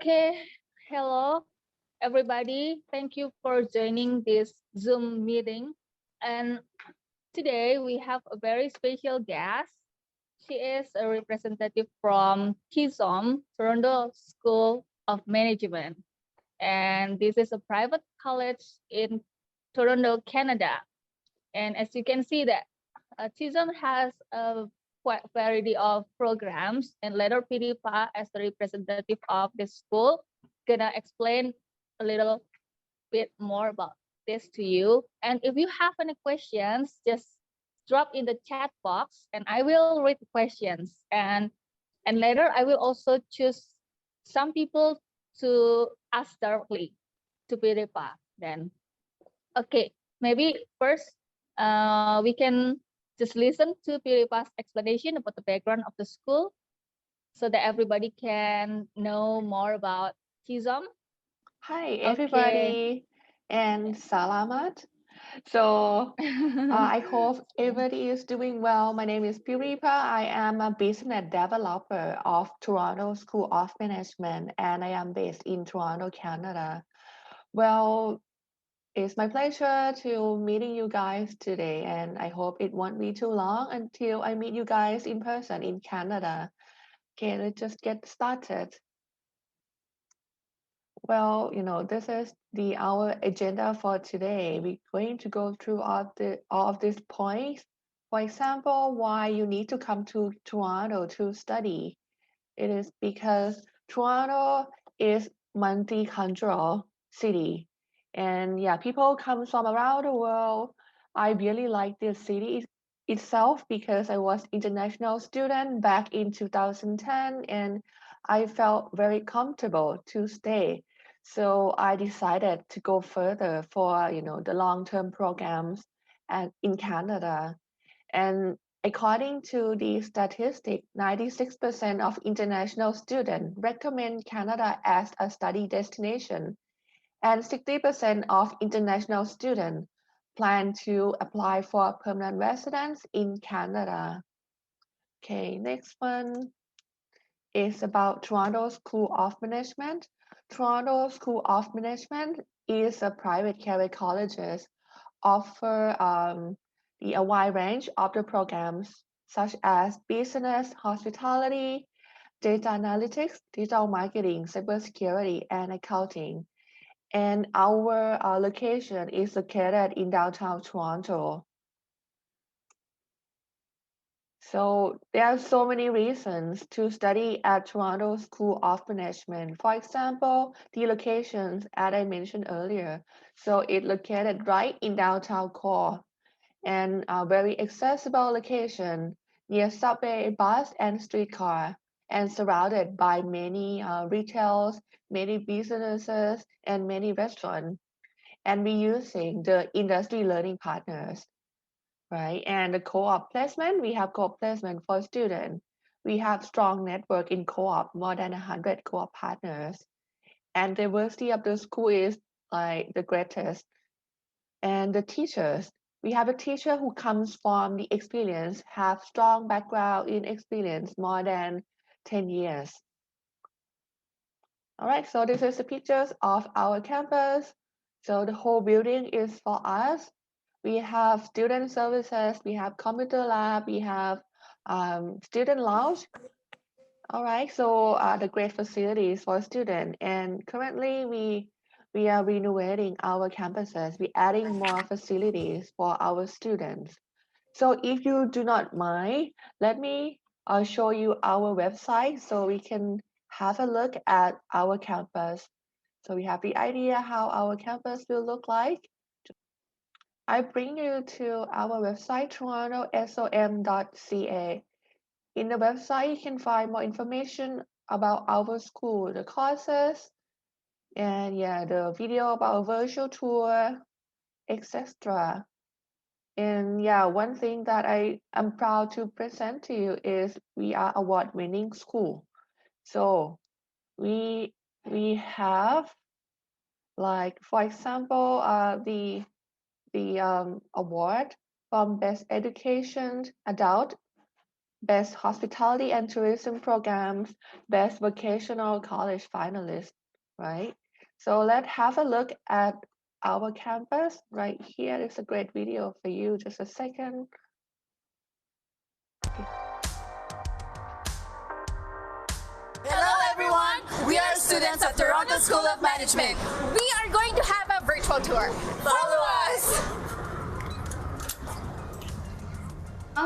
Okay, hello everybody. Thank you for joining this Zoom meeting. And today we have a very special guest. She is a representative from TSoM, Toronto School of Management. And this is a private college in Toronto, Canada. And as you can see that TSoM has a quite variety of programs, and later Piripa, as the representative of this school, gonna explain a little bit more about this to you. And if you have any questions, just drop in the chat box, and I will read the questions. And later I will also choose some people to ask directly to Piripa. Then, okay, maybe first we can just listen to Piripa's explanation about the background of the school so that everybody can know more about TSoM. Hi, Okay. everybody, and salamat. So, I hope everybody is doing well. My name is Piripa. I am a business developer of Toronto School of Management, and I am based in Toronto, Canada. Well, it's my pleasure to meeting you guys today, and I hope it won't be too long until I meet you guys in person in Canada. Okay, let's just get started. Well, this is our agenda for today. We're going to go through all of these points. For example, why you need to come to Toronto to study. It is because Toronto is multicultural city, and yeah, people come from around the world. I really like this city itself because I was international student back in 2010, and I felt very comfortable to stay. So I decided to go further for the long-term programs in Canada. And according to the statistic, 96% of international students recommend Canada as a study destination, and 60% of international students plan to apply for permanent residence in Canada. Okay, next one is about Toronto School of Management. Toronto School of Management is a private career colleges offer a wide range of the programs such as business, hospitality, data analytics, digital marketing, cybersecurity, and accounting. And our location is located in downtown Toronto. So there are so many reasons to study at Toronto School of Management. For example, the locations, as I mentioned earlier. So it's located right in downtown core and a very accessible location near subway, bus, and streetcar, and surrounded by many retails, many businesses, and many restaurants. And we're using the industry learning partners, right? And the co-op placement, we have co-op placement for students. We have strong network in co-op, more than 100 co-op partners. And the diversity of the school is like the greatest. And the teachers, we have a teacher who comes from the experience, have strong background in experience, more than 10 years. All right, so this is the pictures of our campus. So the whole building is for us. We have student services, we have computer lab, we have student lounge. All right, so the great facilities for students. And currently we are renovating our campuses. We're adding more facilities for our students. So if you do not mind, let me show you our website so we can have a look at our campus. So we have the idea how our campus will look like. I bring you to our website, torontosom.ca. In the website, you can find more information about our school, the courses, and yeah, the video about a virtual tour, etc. And yeah, one thing that I am proud to present to you is we are award-winning school. So we have like, for example, the award from Best Education Adult Best Hospitality and Tourism Programs, Best Vocational College finalist, right? So let's have a look at our campus right here. It's a great video for you. Just a second. Hello everyone! We are students of Toronto School of Management. We are going to have a virtual tour. Follow us!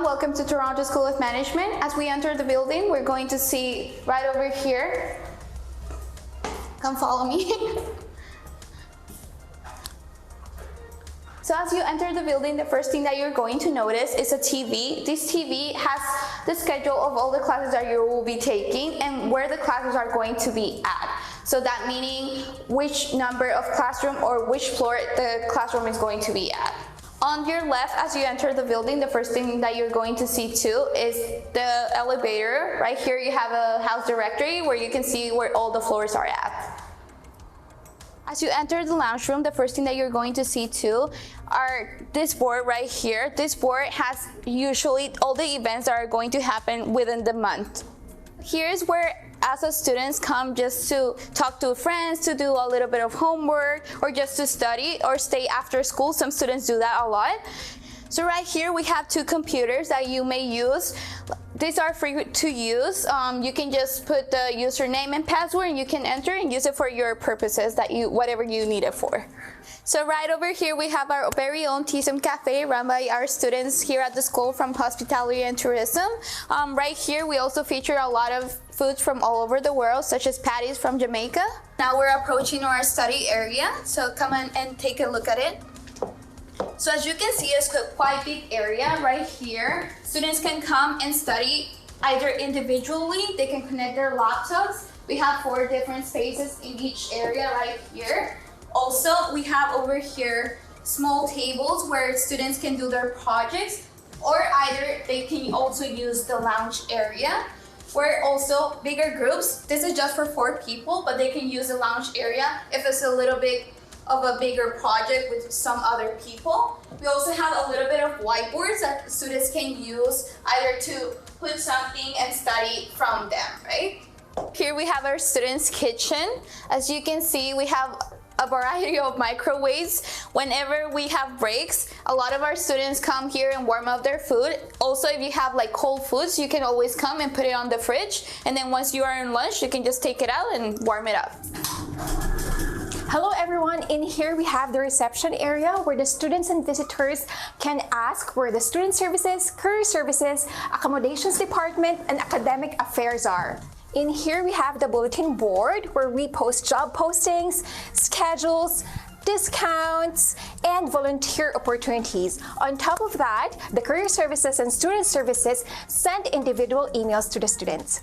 Welcome to Toronto School of Management. As we enter the building, we're going to see right over here. Come follow me. So as you enter the building, the first thing that you're going to notice is a TV. This TV has the schedule of all the classes that you will be taking and where the classes are going to be at. So that meaning which number of classroom or which floor the classroom is going to be at. On your left, as you enter the building, the first thing that you're going to see too is the elevator. Right here you have a house directory where you can see where all the floors are at. As you enter the lounge room, the first thing that you're going to see too are this board right here. This board has usually all the events that are going to happen within the month. Here's where as a students come just to talk to friends, to do a little bit of homework, or just to study or stay after school. Some students do that a lot. So right here we have two computers that you may use. These are free to use. You can just put the username and password and you can enter and use it for your purposes that whatever you need it for. So right over here we have our very own TSoM Cafe run by our students here at the school from Hospitality and Tourism. Right here we also feature a lot of foods from all over the world, such as patties from Jamaica. Now we're approaching our study area, so come on and take a look at it. So as you can see, it's a quite big area right here. Students can come and study either individually, they can connect their laptops. We have 4 different spaces in each area right here. Also, we have over here small tables where students can do their projects, or either they can also use the lounge area. Where also bigger groups, this is just for 4 people, but they can use the lounge area if it's a little bit of a bigger project with some other people. We also have a little bit of whiteboards that students can use either to put something and study from them, right? Here we have our students' kitchen. As you can see, we have a variety of microwaves. Whenever we have breaks, a lot of our students come here and warm up their food. Also, if you have like cold foods, you can always come and put it on the fridge. And then once you are in lunch, you can just take it out and warm it up. Hello everyone, in here we have the reception area where the students and visitors can ask where the student services, career services, accommodations department, and academic affairs are. In here we have the bulletin board where we post job postings, schedules, discounts, and volunteer opportunities. On top of that, the career services and student services send individual emails to the students.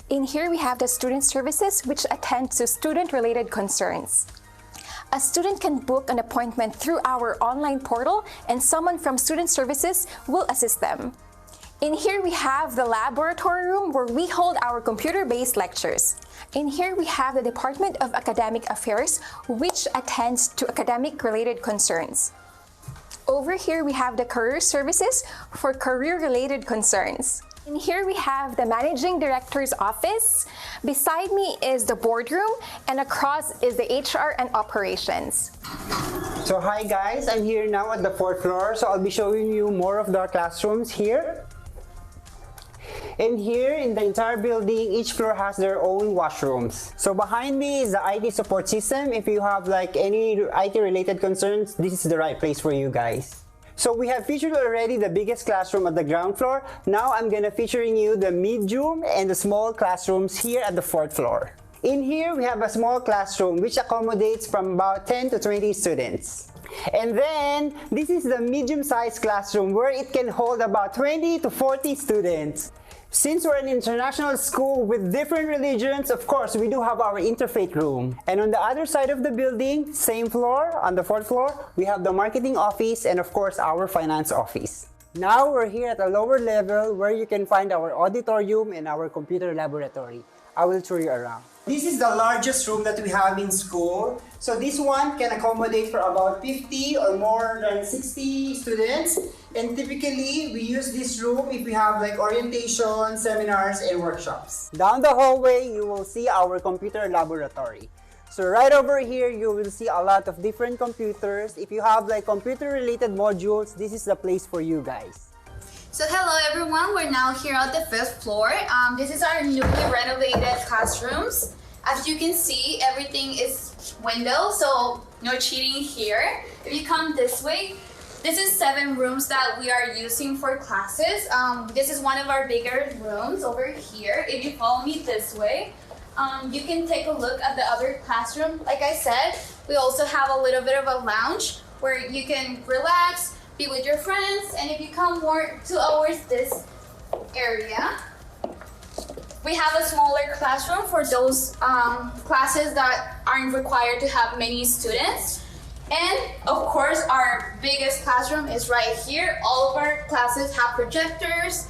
In here we have the student services which attend to student-related concerns. A student can book an appointment through our online portal and someone from Student Services will assist them. In here we have the laboratory room where we hold our computer-based lectures. In here we have the Department of Academic Affairs which attends to academic-related concerns. Over here we have the Career Services for career-related concerns. In here we have the Managing Director's office. Beside me is the boardroom, and across is the HR and operations. So hi guys, I'm here now at the 4th floor, so I'll be showing you more of the classrooms here. And here in the entire building, each floor has their own washrooms. So behind me is the IT support system. If you have like any IT related concerns, this is the right place for you guys. So we have featured already the biggest classroom at the ground floor. Now I'm gonna featuring you the medium and the small classrooms here at the 4th floor. In here we have a small classroom which accommodates from about 10 to 20 students. And then this is the medium-sized classroom where it can hold about 20 to 40 students. Since we're an international school with different religions, of course, we do have our interfaith room. And on the other side of the building, same floor, on the 4th floor, we have the marketing office and of course our finance office. Now we're here at a lower level where you can find our auditorium and our computer laboratory. I will show you around. This is the largest room that we have in school. So this one can accommodate for about 50 or more than 60 students. And typically, we use this room if we have like orientation, seminars, and workshops. Down the hallway, you will see our computer laboratory. So right over here, you will see a lot of different computers. If you have like computer-related modules, this is the place for you guys. So hello everyone, we're now here on the 5th floor. This is our newly renovated classrooms. As you can see, everything is window, so no cheating here. If you come this way, this is 7 rooms that we are using for classes. This is one of our bigger rooms over here. If you follow me this way, you can take a look at the other classroom. Like I said, we also have a little bit of a lounge where you can relax, be with your friends, and if you come more towards this area, we have a smaller classroom for those classes that aren't required to have many students. And of course, our biggest classroom is right here. All of our classes have projectors.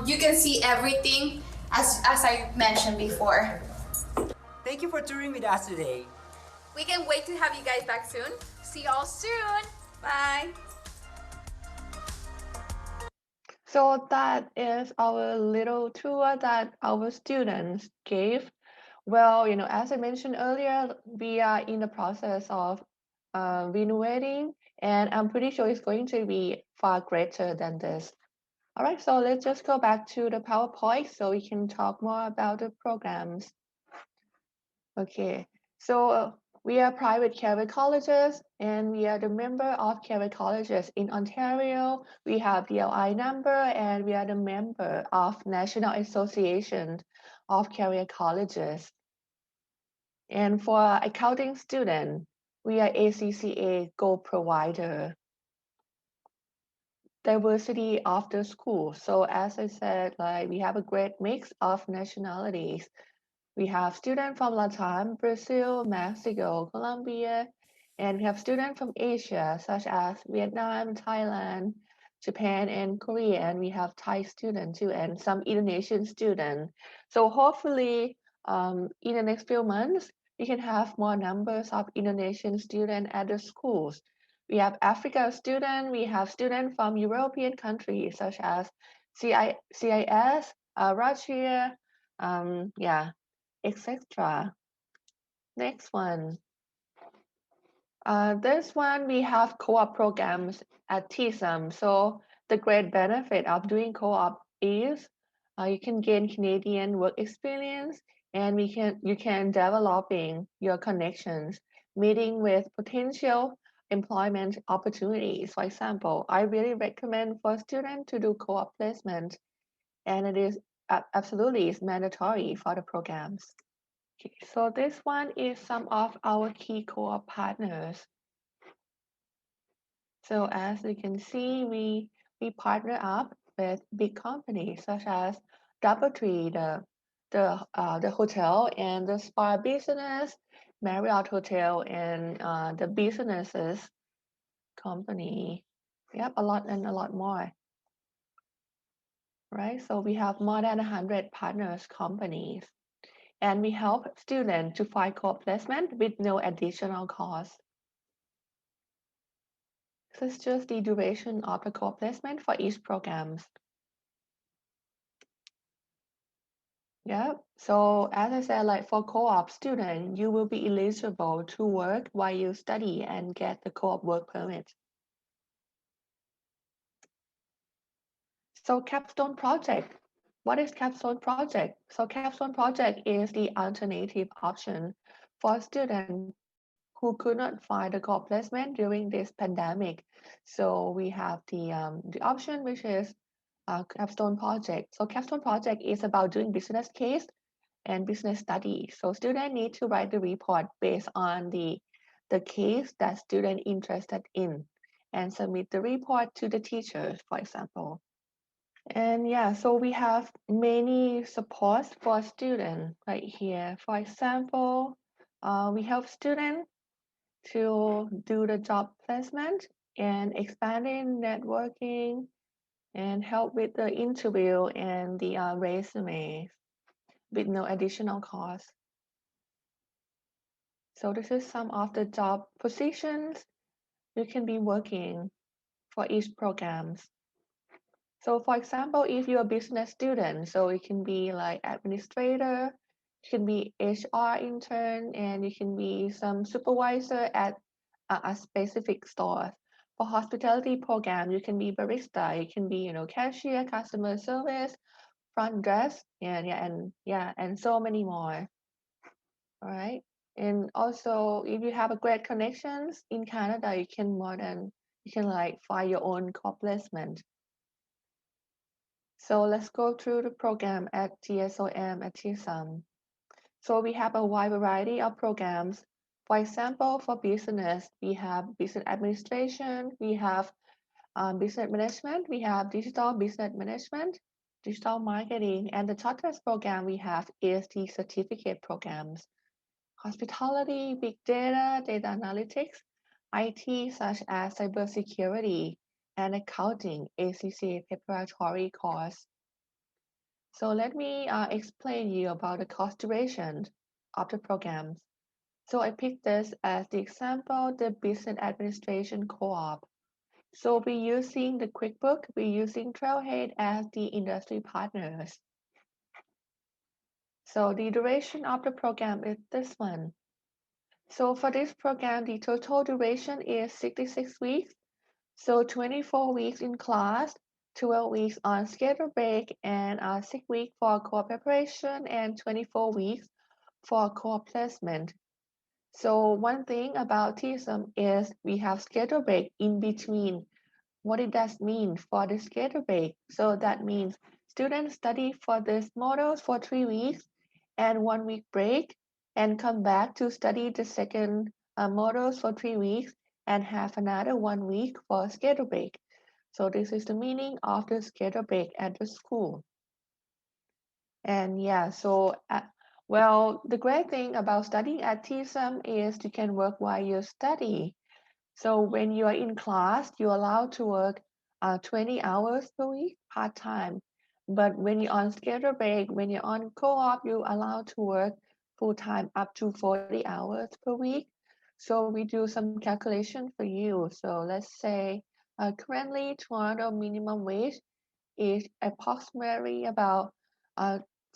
You can see everything as I mentioned before. Thank you for touring with us today. We can't wait to have you guys back soon. See y'all soon. Bye. So that is our little tour that our students gave. Well, as I mentioned earlier, we are in the process of renovating, and I'm pretty sure it's going to be far greater than this. All right, so let's just go back to the PowerPoint so we can talk more about the programs. Okay, so we are private career colleges, and we are the member of career colleges in Ontario. We have the LI number, and we are the member of National Association of Career Colleges. And for accounting student, we are ACCA Gold provider. Diversity of the school. So as I said, like we have a great mix of nationalities. We have students from Latin, Brazil, Mexico, Colombia, and we have students from Asia, such as Vietnam, Thailand, Japan, and Korea. And we have Thai students too, and some Indonesian students. So hopefully, in the next few months, we can have more numbers of Indonesian students at the schools. We have Africa students, we have students from European countries such as CIS, Russia, etc. Next one. This one we have co-op programs at TSoM. So the great benefit of doing co-op is you can gain Canadian work experience, and you can developing your connections, meeting with potential employment opportunities. For example, I really recommend for students to do co-op placement, and it is absolutely is mandatory for the programs. Okay, so this one is some of our key co-op partners. So as you can see, we partner up with big companies such as DoubleTree, the hotel and the spa business, Marriott Hotel, and the businesses company. Yep, a lot and a lot more. Right, so we have more than 100 partners companies, and we help students to find co-op placement with no additional cost. This is just the duration of the co-op placement for each programs. Yeah, so as I said, like for co-op student, you will be eligible to work while you study and get the co-op work permit. So capstone project. What is capstone project? So capstone project is the alternative option for students who could not find a co-op placement during this pandemic. So we have the option, which is capstone project. So capstone project is about doing business case and business study. So students need to write the report based on the case that student interested in and submit the report to the teachers, for example. And yeah, so we have many supports for students right here. For example, we help students to do the job placement and expanding networking and help with the interview and the resume. with no additional cost. So this is some of the job positions you can be working for each programs. So for example, if you're a business student, so it can be like administrator, you can be HR intern, and you can be some supervisor at a specific store. For hospitality program, you can be barista, you can be, cashier, customer service, front desk, and so many more. All right. And also, if you have a great connections in Canada, you can like find your own corp placement. So let's go through the program at TSoM at TSoM. So we have a wide variety of programs. For example, for business, we have business administration, we have business management, we have digital business management, digital marketing, and the shortest program we have is the certificate programs. Hospitality, big data, data analytics, IT such as cybersecurity, and accounting, ACCA preparatory course. So let me explain you about the cost duration of the programs. So I picked this as the example, the business administration co-op. So we're using the QuickBook, we're using Trailhead as the industry partners. So the duration of the program is this one. So for this program, the total duration is 66 weeks. So 24 weeks in class, 12 weeks on schedule break, and 6 weeks for core preparation, and 24 weeks for core placement. So one thing about TSoM is we have schedule break in between. What it does mean for the schedule break? So that means students study for these models for 3 weeks and 1 week break, and come back to study the second models for 3 weeks and have another 1 week for schedule break. So this is the meaning of the schedule break at the school. And yeah, so well, the great thing about studying at TSoM is you can work while you study. So when you are in class, you're allowed to work 20 hours per week part-time. But when you're on schedule break, when you're on co-op, you're allowed to work full-time up to 40 hours per week. So we do some calculation for you. So let's say currently Toronto minimum wage is approximately about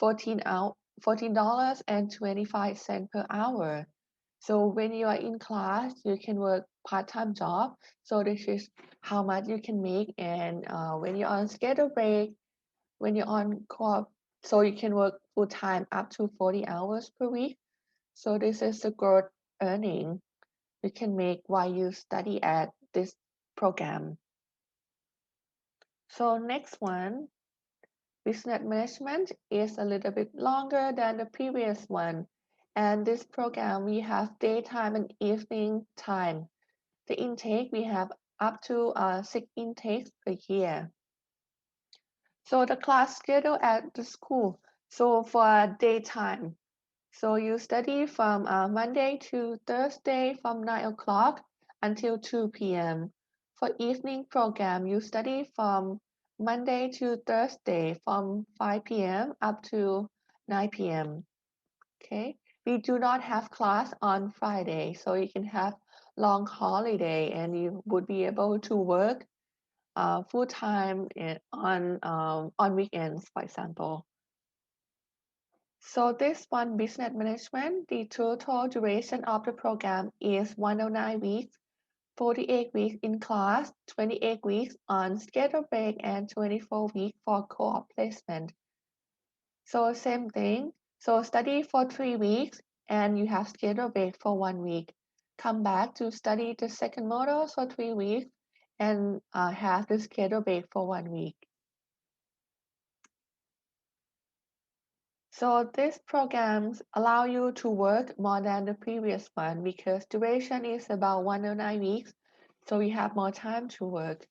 $14.25 per hour. So when you are in class, you can work part-time job. So this is how much you can make. And when you're on schedule break, when you're on co-op, so you can work full-time up to 40 hours per week. So this is the gross earning you can make while you study at this program. So next one, business management is a little bit longer than the previous one. And this program, we have daytime and evening time. The intake, we have up to 6 intakes per year. So the class schedule at the school. So for daytime, so you study from Monday to Thursday from 9 o'clock until 2 p.m. For evening program, you study from Monday to Thursday from 5 p.m. up to 9 p.m. Okay, we do not have class on Friday, so you can have long holiday and you would be able to work full time on weekends, for example. So this one, business management, the total duration of the program is 109 weeks, 48 weeks in class, 28 weeks on schedule break, and 24 weeks for co-op placement. So same thing. So study for 3 weeks and you have schedule break for 1 week. Come back to study the second model for 3 weeks and have the schedule break for 1 week. So these programs allow you to work more than the previous one because duration is about 109 weeks, so you have more time to work.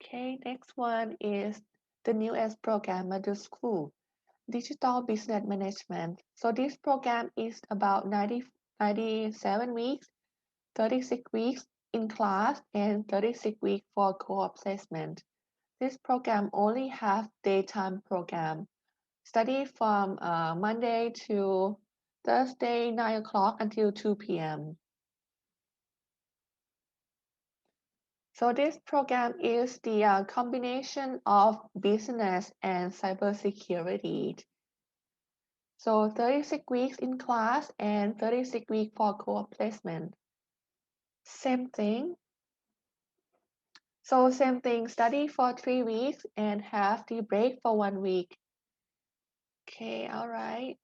Okay, next one is the newest program at the school, Digital Business Management. So this program is about 97 weeks, 36 weeks in class, and 36 weeks for co-op placement. This program only has daytime program. Study from Monday to Thursday, 9 o'clock until 2 p.m. So this program is the combination of business and cybersecurity. So 36 weeks in class and 36 weeks for co-op placement. Same thing. So same thing, study for 3 weeks and have the break for 1 week. Okay, all right.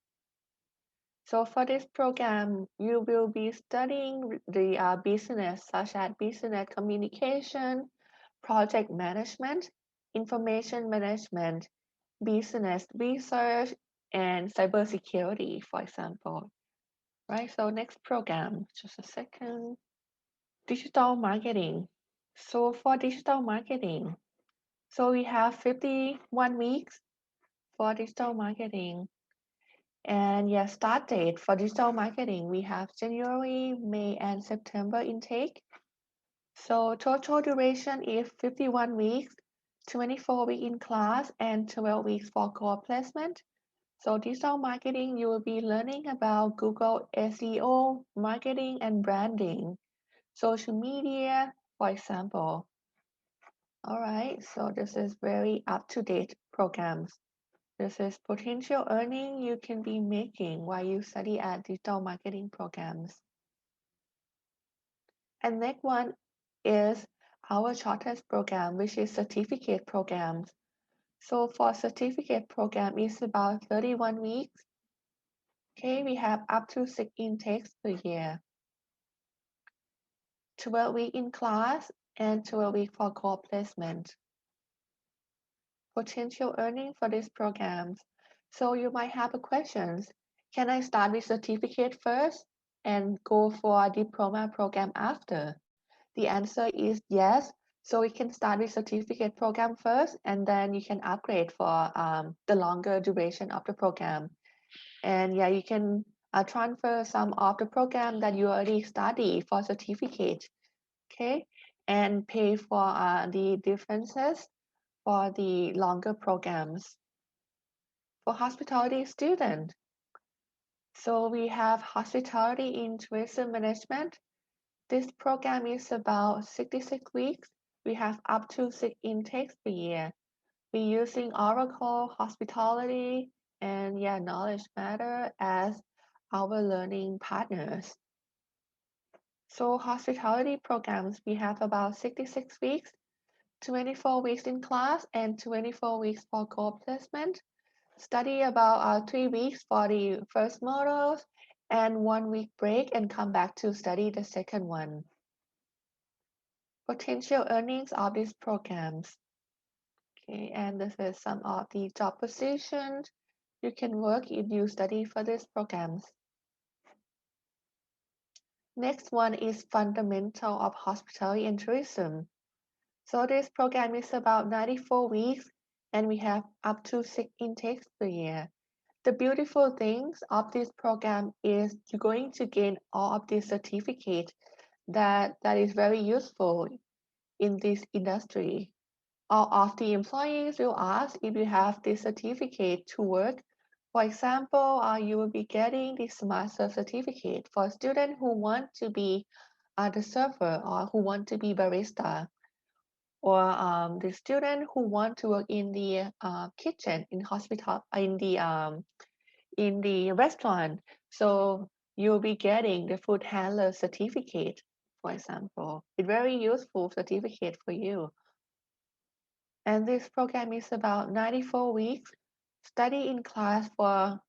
So for this program, you will be studying the business such as business communication, project management, information management, business research, and cybersecurity, for example. Right, so next program, just a second. Digital marketing. So for digital marketing, so we have 51 weeks for digital marketing. And yeah, start date for digital marketing, we have January, May, and September intake. So total duration is 51 weeks, 24 weeks in class, and 12 weeks for core placement. So digital marketing, you will be learning about Google SEO, marketing and branding, social media, for example. All right, so this is very up-to-date programs. This is potential earning you can be making while you study at digital marketing programs. And next one is our shortest program, which is certificate programs. So for certificate program, it's about 31 weeks. Okay, we have up to 6 intakes per year. 12 weeks in class and 12 weeks for core placement. Potential earning for these programs. So you might have a questions. Can I start with certificate first and go for a diploma program after? The answer is yes. So we can start with certificate program first, and then you can upgrade for the longer duration of the program. And yeah, you can transfer some of the program that you already study for certificate, okay? And pay for the differences for the longer programs. For hospitality student, so we have hospitality in tourism management. This program is about 66 weeks. We have up to 6 intakes per year. We're using Oracle, hospitality, and yeah, knowledge matter as our learning partners. So hospitality programs, we have about 66 weeks, 24 weeks in class, and 24 weeks for core placement. Study about 3 weeks for the first modules and 1 week break and come back to study the second one. Potential earnings of these programs. Okay, and this is some of the job positions you can work if you study for these programs. Next one is fundamental of hospitality and tourism. So this program is about 94 weeks and we have up to 6 intakes per year. The beautiful things of this program is you're going to gain all of this certificate that is very useful in this industry. All of the employees will ask if you have this certificate to work. For example, you will be getting the master certificate for students who want to be the server or who want to be barista, or the student who want to work in the kitchen, in hospital, in the restaurant. So you'll be getting the food handler certificate, for example. It's very useful certificate for you. And this program is about 94 weeks, study in class for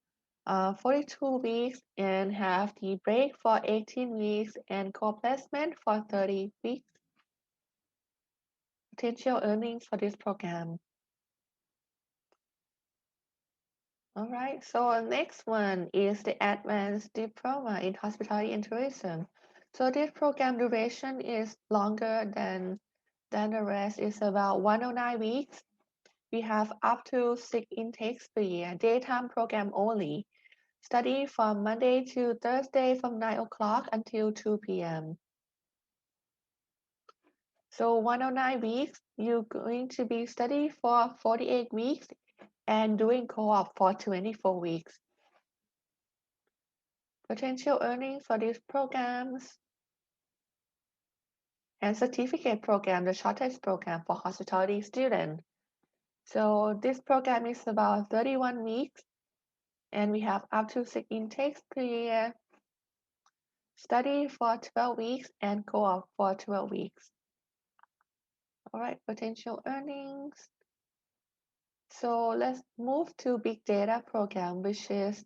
42 weeks and have the break for 18 weeks and co-placement for 30 weeks. Potential earnings for this program. All right, so next one is the Advanced Diploma in Hospitality and Tourism. So this program duration is longer than the rest. It's about 109 weeks. We have up to 6 intakes per year, daytime program only. Study from Monday to Thursday from 9 o'clock until 2 p.m. So 109 weeks, you're going to be study for 48 weeks and doing co-op for 24 weeks. Potential earnings for these programs and certificate program, the shortest program for hospitality students. So this program is about 31 weeks and we have up to 6 intakes per year, study for 12 weeks and co-op for 12 weeks. All right, potential earnings. So let's move to big data program, which is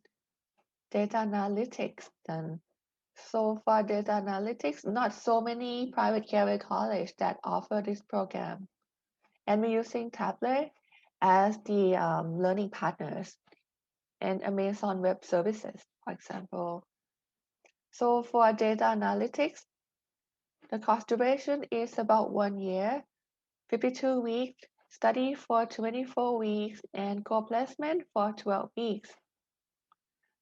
data analytics then. So for data analytics, not so many private career college that offer this program. And we're using Tablet as the learning partners and Amazon Web Services, for example. So for data analytics, the course duration is about 1 year, 52 weeks, study for 24 weeks, and co-placement for 12 weeks.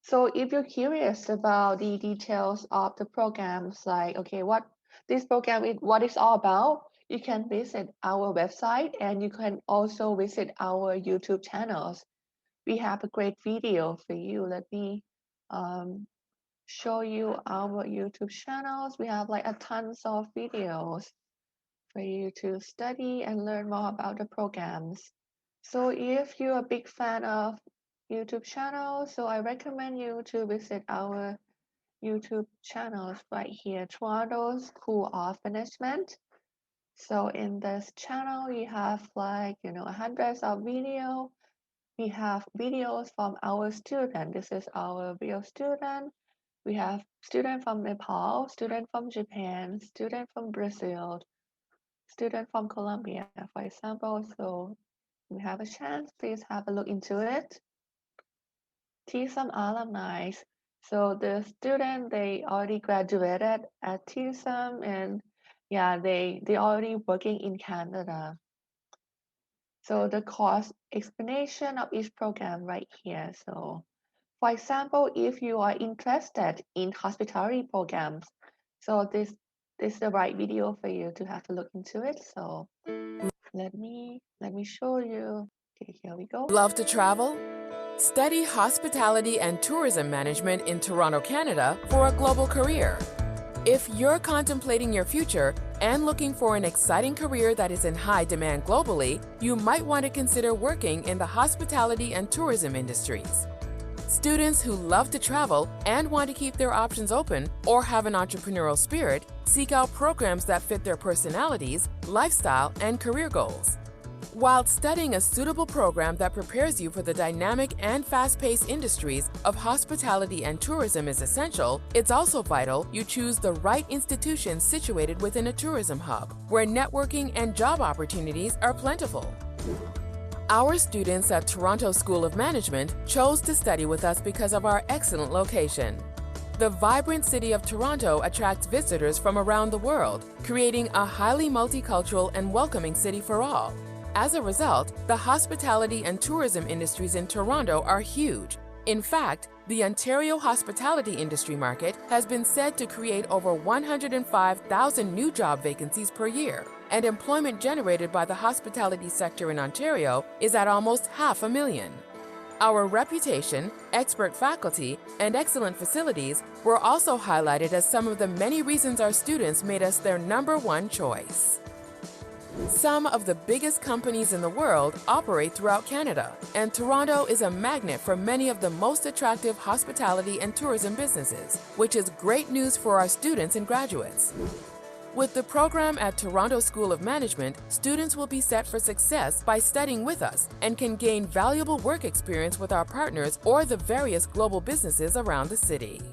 So if you're curious about the details of the programs, like, okay, what this program is, what it's all about, you can visit our website and you can also visit our YouTube channels. We have a great video for you. Let me show you our YouTube channels. We have like a tons of videos for you to study and learn more about the programs. So if you're a big fan of YouTube channels, so I recommend you to visit our YouTube channels right here, Toronto School of Management. So in this channel, we have like, hundreds of videos. We have videos from our student. This is our real student. We have student from Nepal, student from Japan, student from Brazil, student from Colombia, for example. So if you have a chance, please have a look into it. TSoM alumni. So the student, they already graduated at TSoM and yeah, they already working in Canada. So the course explanation of each program right here. So for example, if you are interested in hospitality programs, so this is the right video for you to have to look into it. So let me show you. Okay, here we go. Love to travel? Study Hospitality and Tourism Management in Toronto, Canada for a global career. If you're contemplating your future and looking for an exciting career that is in high demand globally, you might want to consider working in the hospitality and tourism industries. Students who love to travel and want to keep their options open or have an entrepreneurial spirit seek out programs that fit their personalities, lifestyle, and career goals. While studying a suitable program that prepares you for the dynamic and fast-paced industries of hospitality and tourism is essential, it's also vital you choose the right institution situated within a tourism hub, where networking and job opportunities are plentiful. Our students at Toronto School of Management chose to study with us because of our excellent location. The vibrant city of Toronto attracts visitors from around the world, creating a highly multicultural and welcoming city for all. As a result, the hospitality and tourism industries in Toronto are huge. In fact, the Ontario hospitality industry market has been said to create over 105,000 new job vacancies per year, and employment generated by the hospitality sector in Ontario is at almost 500,000. Our reputation, expert faculty, and excellent facilities were also highlighted as some of the many reasons our students made us their #1 choice. Some of the biggest companies in the world operate throughout Canada, and Toronto is a magnet for many of the most attractive hospitality and tourism businesses, which is great news for our students and graduates. With the program at Toronto School of Management, students will be set for success by studying with us and can gain valuable work experience with our partners or the various global businesses around the city.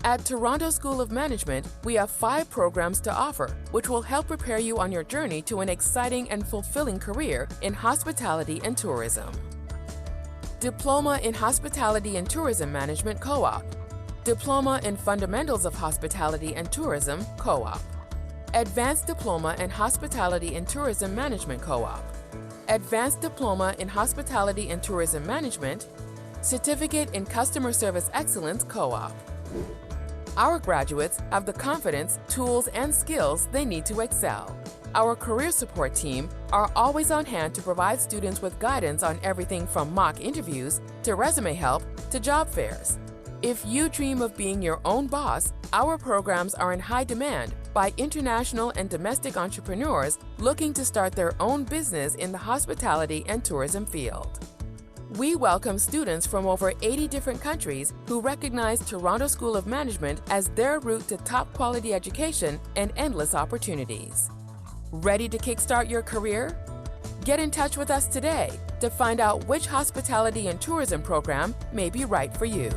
At Toronto School of Management, we have 5 programs to offer, which will help prepare you on your journey to an exciting and fulfilling career in hospitality and tourism. Diploma in Hospitality and Tourism Management Co-op. Diploma in Fundamentals of Hospitality and Tourism Co-op. Advanced Diploma in Hospitality and Tourism Management Co-op. Advanced Diploma in Hospitality and Tourism Management. Certificate in Customer Service Excellence Co-op. Our graduates have the confidence, tools, and skills they need to excel. Our career support team are always on hand to provide students with guidance on everything from mock interviews to resume help to job fairs. If you dream of being your own boss, our programs are in high demand by international and domestic entrepreneurs looking to start their own business in the hospitality and tourism field. We welcome students from over 80 different countries who recognize Toronto School of Management as their route to top quality education and endless opportunities. Ready to kickstart your career? Get in touch with us today to find out which hospitality and tourism program may be right for you.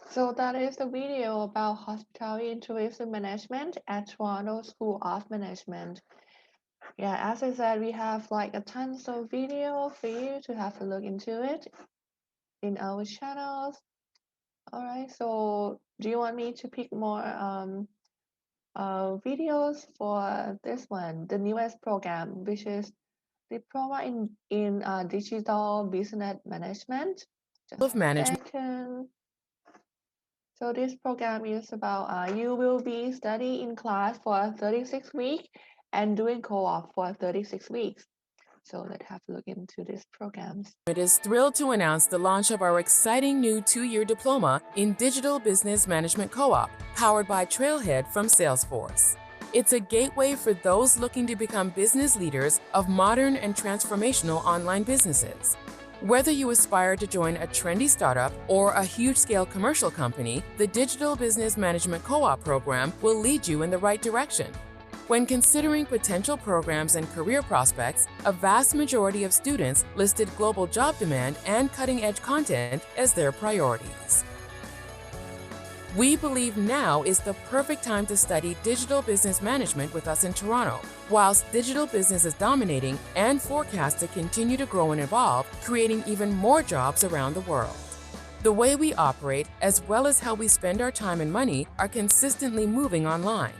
So that is the video about hospitality and tourism management at Toronto School of Management. Yeah, as I said, we have like a tons of video for you to have a look into it in our channels. All right, so do you want me to pick more videos for this one, the newest program, which is Diploma in Digital Business Management? Just Of management. a second. So this program is about you will be studying in class for 36 weeks and doing co-op for 36 weeks. So let's have a look into these programs. It is thrilled to announce the launch of our exciting new 2-year diploma in Digital Business Management Co-op, powered by Trailhead from Salesforce. It's a gateway for those looking to become business leaders of modern and transformational online businesses. Whether you aspire to join a trendy startup or a huge-scale commercial company, the Digital Business Management Co-op program will lead you in the right direction. When considering potential programs and career prospects, a vast majority of students listed global job demand and cutting-edge content as their priorities. We believe now is the perfect time to study digital business management with us in Toronto, whilst digital business is dominating and forecast to continue to grow and evolve, creating even more jobs around the world. The way we operate, as well as how we spend our time and money, are consistently moving online.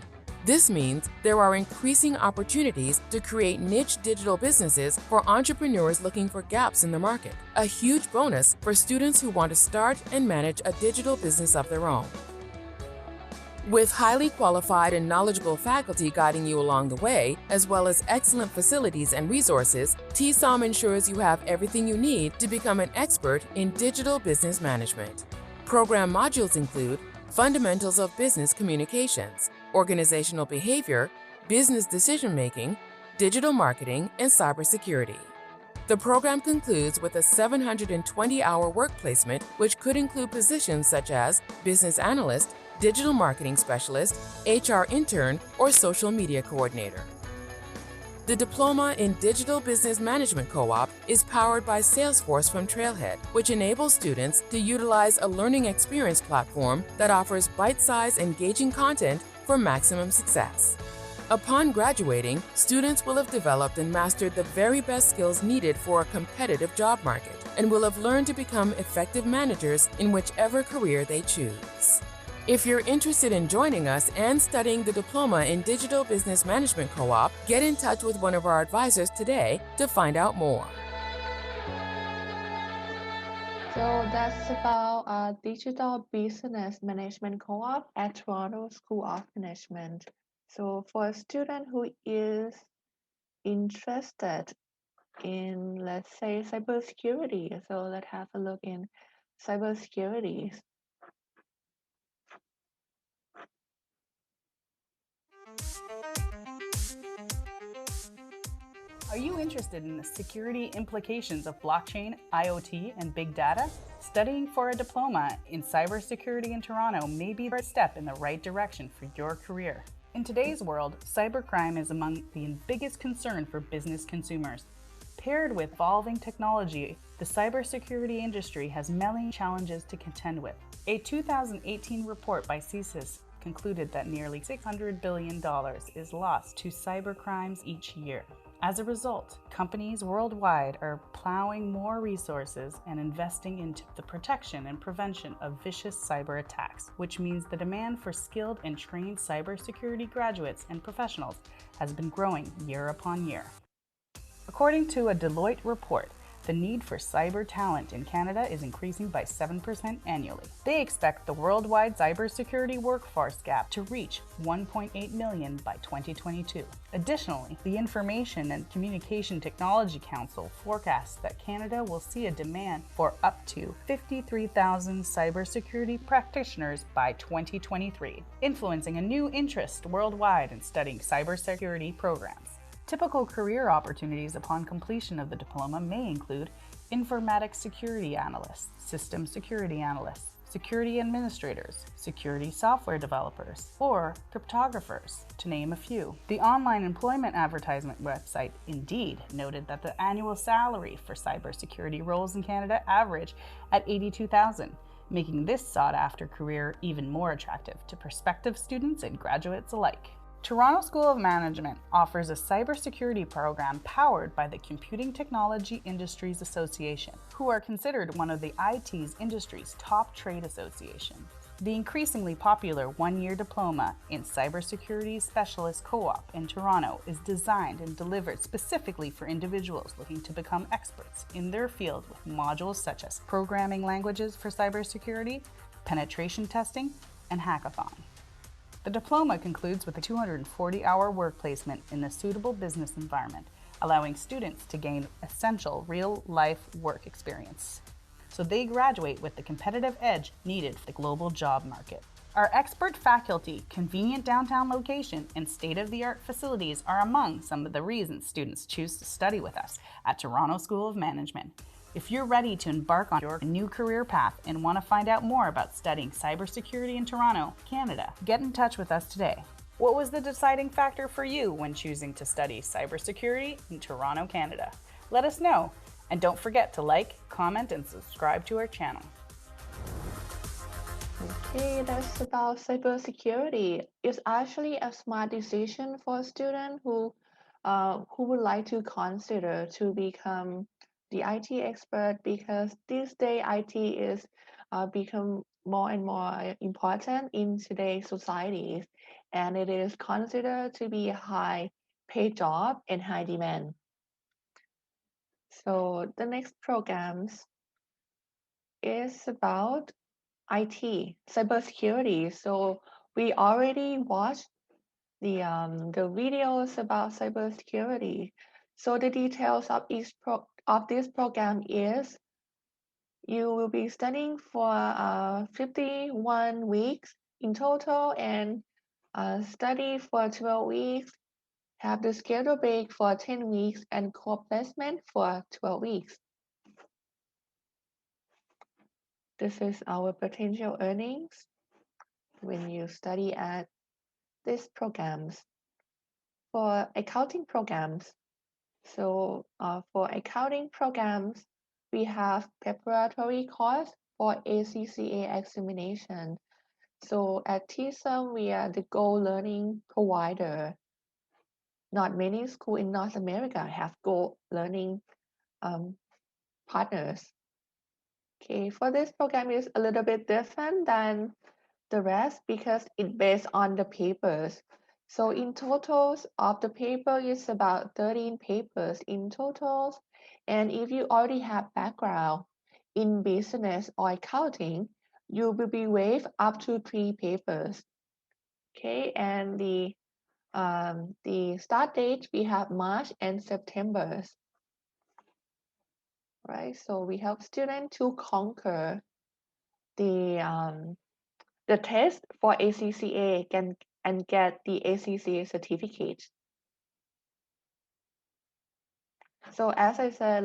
This means there are increasing opportunities to create niche digital businesses for entrepreneurs looking for gaps in the market, a huge bonus for students who want to start and manage a digital business of their own. With highly qualified and knowledgeable faculty guiding you along the way, as well as excellent facilities and resources, TSoM ensures you have everything you need to become an expert in digital business management. Program modules include Fundamentals of Business Communications, Organizational Behavior, Business Decision-Making, Digital Marketing, and Cybersecurity. The program concludes with a 720-hour work placement, which could include positions such as Business Analyst, Digital Marketing Specialist, HR Intern, or Social Media Coordinator. The Diploma in Digital Business Management Co-op is powered by Salesforce from Trailhead, which enables students to utilize a learning experience platform that offers bite-sized, engaging content for maximum success. Upon graduating, students will have developed and mastered the very best skills needed for a competitive job market and will have learned to become effective managers in whichever career they choose. If you're interested in joining us and studying the Diploma in Digital Business Management Co-op, get in touch with one of our advisors today to find out more. So that's about Digital Business Management Co-op at Toronto School of Management. So for a student who is interested in, let's say, cybersecurity, so let's have a look in cybersecurity. Are you interested in the security implications of blockchain, IoT, and big data? Studying for a diploma in cybersecurity in Toronto may be a step in the right direction for your career. In today's world, cybercrime is among the biggest concern for business consumers. Paired with evolving technology, the cybersecurity industry has many challenges to contend with. A 2018 report by CSIS concluded that nearly $600 billion is lost to cybercrimes each year. As a result, companies worldwide are plowing more resources and investing into the protection and prevention of vicious cyber attacks, which means the demand for skilled and trained cybersecurity graduates and professionals has been growing year upon year. According to a Deloitte report, The need for cyber talent in Canada is increasing by 7% annually. They expect the worldwide cybersecurity workforce gap to reach 1.8 million by 2022. Additionally, the Information and Communication Technology Council forecasts that Canada will see a demand for up to 53,000 cybersecurity practitioners by 2023, influencing a new interest worldwide in studying cybersecurity programs. Typical career opportunities upon completion of the diploma may include informatics security analysts, system security analysts, security administrators, security software developers, or cryptographers, to name a few. The online employment advertisement website Indeed noted that the annual salary for cybersecurity roles in Canada average at $82,000, making this sought-after career even more attractive to prospective students and graduates alike. Toronto School of Management offers a cybersecurity program powered by the Computing Technology Industries Association, who are considered one of the IT's industry's top trade associations. The increasingly popular one-year diploma in Cybersecurity Specialist Co-op in Toronto is designed and delivered specifically for individuals looking to become experts in their field with modules such as programming languages for cybersecurity, penetration testing, and hackathon. The diploma concludes with a 240-hour work placement in a suitable business environment, allowing students to gain essential real-life work experience, so they graduate with the competitive edge needed for the global job market. Our expert faculty, convenient downtown location, and state-of-the-art facilities are among some of the reasons students choose to study with us at Toronto School of Management. If you're ready to embark on your new career path and want to find out more about studying cybersecurity in Toronto, Canada, get in touch with us today. What was the deciding factor for you when choosing to study cybersecurity in Toronto, Canada? Let us know, and don't forget to like, comment, and subscribe to our channel. Okay, that's about cybersecurity. It's actually a smart decision for a student who would like to consider to become the IT expert, because this day IT is become more and more important in today's societies, and it is considered to be a high paid job and high demand. So the next programs is about IT, cybersecurity. So we already watched the videos about cybersecurity. So the details of of this program is you will be studying for 51 weeks in total, and study for 12 weeks, have the schedule break for 10 weeks, and co-placement for 12 weeks. This is our potential earnings when you study at these programs. For accounting programs, so for accounting programs, we have preparatory course for ACCA examination. So at TSoM, we are the Go Learning provider. Not many schools in North America have Go Learning partners. Okay, for this program is a little bit different than the rest because it's based on the papers. So in totals of the paper is about 13 papers in totals. And if you already have background in business or accounting, you will be waived up to 3 papers. Okay, and the start date we have March and September. Right, so we help students to conquer the test for ACCA and get the ACCA certificate. So as I said,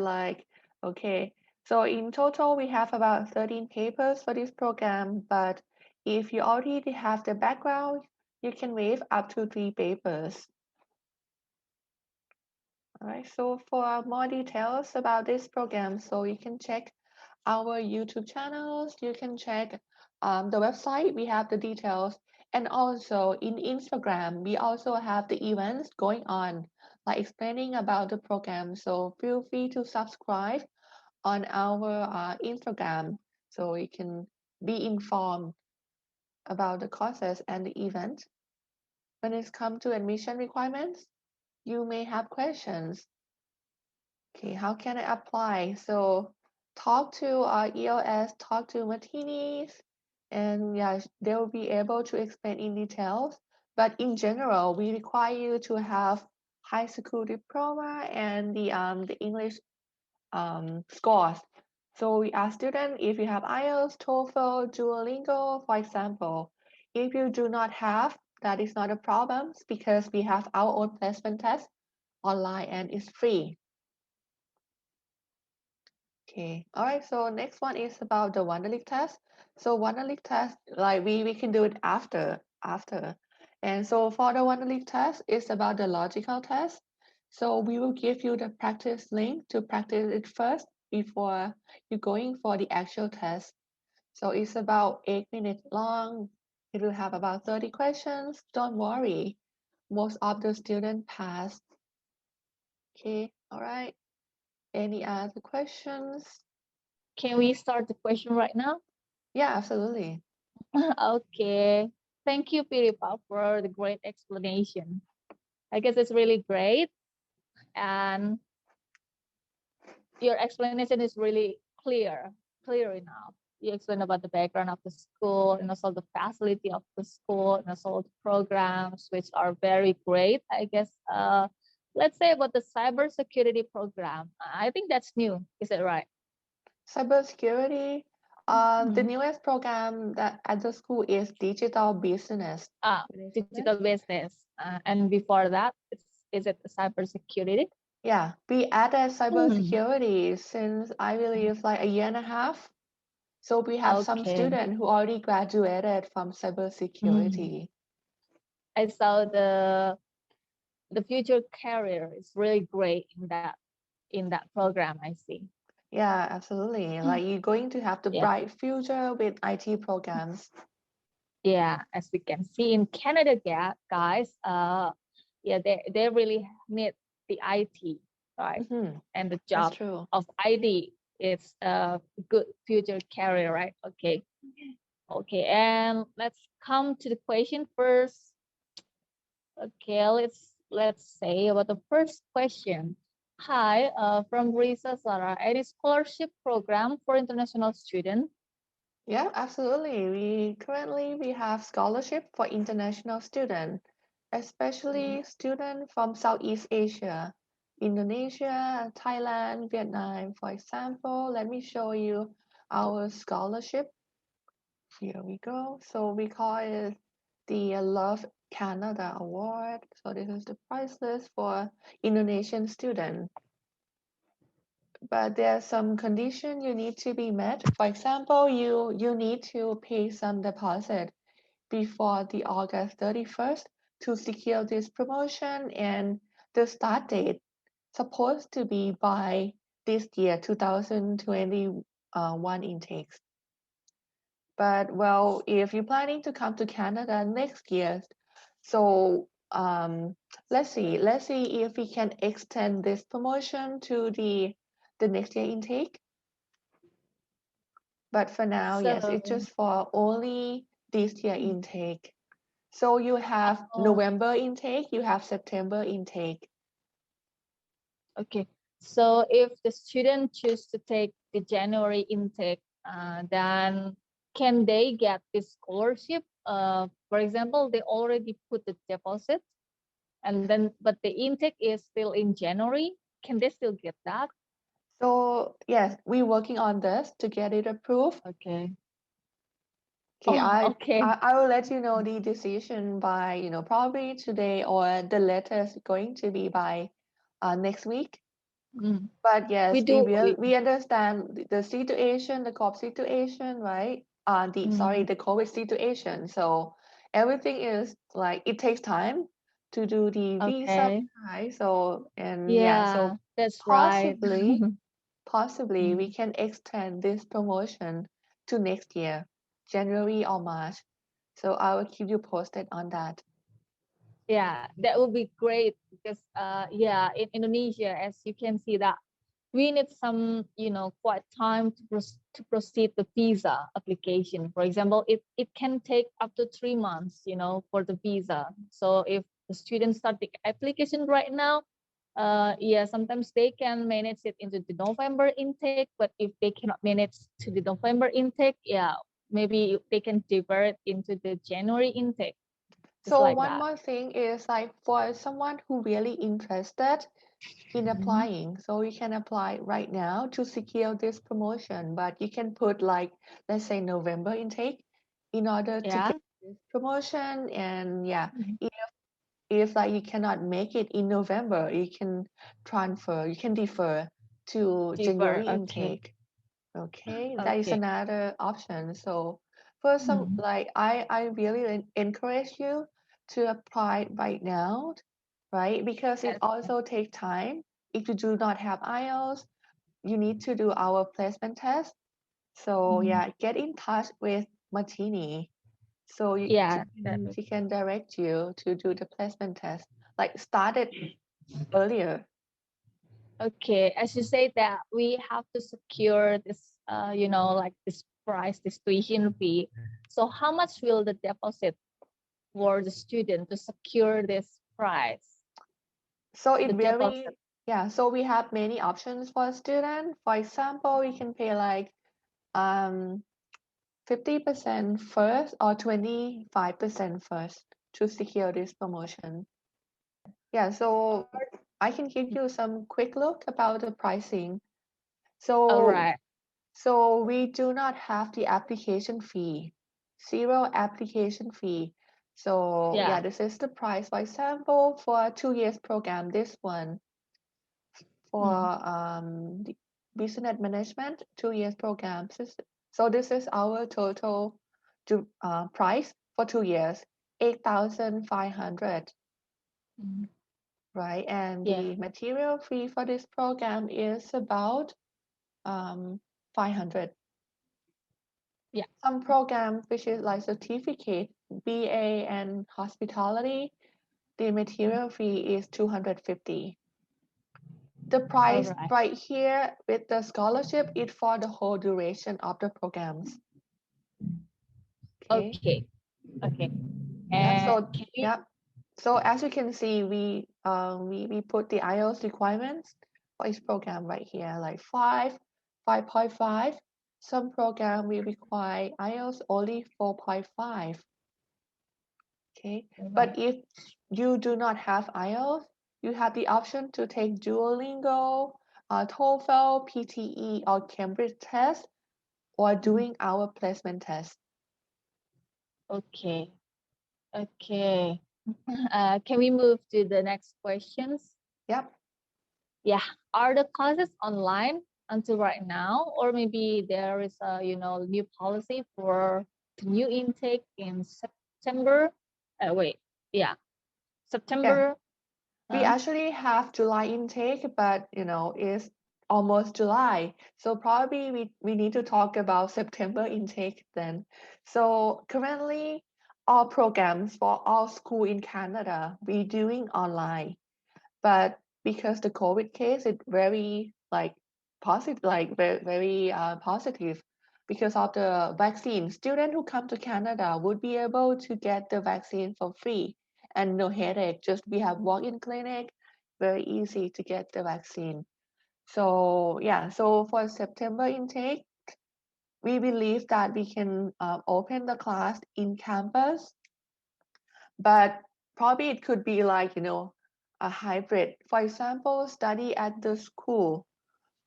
okay, so in total we have about 13 papers for this program, but if you already have the background, you can waive up to 3 papers. All right, so for more details about this program, so you can check our YouTube channels, you can check the website, we have the details, and also in Instagram, we also have the events going on, like explaining about the program. So feel free to subscribe on our Instagram so you can be informed about the courses and the event. When it comes to admission requirements, you may have questions. Okay, how can I apply? So talk to our ELS, talk to Martinis, and yeah, they will be able to explain in details. But in general, we require you to have high school diploma and the English scores. So we ask students if you have IELTS, TOEFL, Duolingo, for example. If you do not have, that is not a problem because we have our own placement test online and it's free. Okay, all right, so next one is about the Wonderlic test. So Wonderlic test, like we can do it after. And so for the Wonderlic test, it's about the logical test. So we will give you the practice link to practice it first before you're going for the actual test. So it's about 8 minutes long. It will have about 30 questions. Don't worry, most of the students pass. Okay, all right. Any other questions? Can we start the question right now? Yeah, absolutely. Okay. Thank you, Piripa, for the great explanation. I guess it's really great. And your explanation is really clear enough. You explain about the background of the school and also the facility of the school and also the programs, which are very great. I guess, let's say about the cybersecurity program. I think that's new. Is it right? Cybersecurity, the Mhm. newest program that at the school is digital business. Digital business. And before that, is it the cybersecurity? Yeah, we added Hmm. cybersecurity since I believe like a year and a half. So we have some Okay. students who already graduated from Mm. cybersecurity. I saw the future career is really great in that program. I see. Yeah, absolutely. Like you're going to have the Yeah. bright future with IT programs. Yeah, as we can see in Canada, guys, yeah, they really need the IT, right? Mhm, And the that's job true. of IT is a good future career, right? Okay. Okay, and let's come to the question first. Okay, let's say about the first question. Hi, from Risa Sara, any scholarship program for international students? Yeah, absolutely. We have scholarship for international students, especially students from Southeast Asia, Indonesia, Thailand, Vietnam, for example. Let me show you our scholarship. Here we go. So we call it the Love Canada Award. So this is the prize list for Indonesian students. But there's some condition you need to be met. For example, you need to pay some deposit before the August 31st to secure this promotion, and the start date supposed to be by this year 2021 intakes. But well, if you're planning to come to Canada next year, so let's see if we can extend this promotion to the next year intake. But for now, yes, So, it's just for only this year intake. So you have oh, November intake, you have September intake. okay. So if the student choose to take the January intake, then can they get this scholarship? For example, they already put the deposit, and then but the intake is still in January. Can they still get that? So yes, we're working on this to get it approved. Okay. Okay, Oh, okay. I will let you know the decision by, probably today or the latest going to be by next week. Mm. But yes, We do. we understand the situation, the COP situation, right? The COVID situation. So everything is like it takes time to do the visa, Okay. right? So and yeah, Yeah, so that's right. possibly we Mm. can extend this promotion to next year, January or March. So I will keep you posted on that. Yeah, that would be great because yeah, in Indonesia, as you can see that we need some, quite time to proceed the visa application. For example, it can take up to 3 months, for the visa. So if the students start the application right now, yeah, sometimes they can manage it into the November intake, but if they cannot manage to the November intake, yeah, maybe they can divert into the January intake. Just So like one that. more thing is like for someone who really interested in applying, so you can apply right now to secure this promotion, but you can put like, let's say November intake in order to Yeah. get this promotion. And yeah, Mhm. if like you cannot make it in November, you can defer to Divert. January Okay. intake. Okay, that is Okay. another option. So for some, Mhm. like I really encourage you to apply right now, right? Because it Yes. also takes time. If you do not have IELTS, you need to do our placement test. So Mhm. yeah, get in touch with Martini. So Yeah. That she can direct you to do the placement test. Like start it earlier. Okay, as you say that we have to secure this, like this price, this tuition fee. So how much will the deposit for the student to secure this price? So The it deposit. really, yeah. So we have many options for a student. For example, you can pay like um 50% first or 25% first to secure this promotion. Yeah, so I can give you some quick look about the pricing. All So right. so we do not have the application fee, zero application fee. So Yeah. yeah, this is the price. For example, for a 2 years program, this one for the business management 2 years program. So this is our total price for 2 years, 8,500, Mhm. right? And Yeah. the material fee for this program is about 500. Yeah. Some program which is like certificate, BA and hospitality, the material fee is 250. The All price right. right here with the scholarship is for the whole duration of the programs. Okay. Okay. Okay. Yeah. And So can we? yeah. So as you can see, we put the IELTS requirements for each program right here, like 5.5. Some program we require IELTS only 4.5. Okay. But if you do not have IELTS, you have the option to take Duolingo, TOEFL, PTE, or Cambridge test, or doing our placement test. Okay. Okay. Can we move to the next questions? Yep. Yeah. Are the classes online until right now, or maybe there is a new policy for the new intake in September? Wait. Yeah. Yeah. September. We actually have July intake, but it's almost July. So probably we need to talk about September intake then. So currently all programs for all school in Canada we doing online. But because the COVID case is very like positive, like very positive because of the vaccine. Students who come to Canada would be able to get the vaccine for free and no headache. Just we have walk-in clinic, very easy to get the vaccine. So yeah, so for September intake, we believe that we can open the class in campus, but probably it could be like a hybrid. For example, study at the school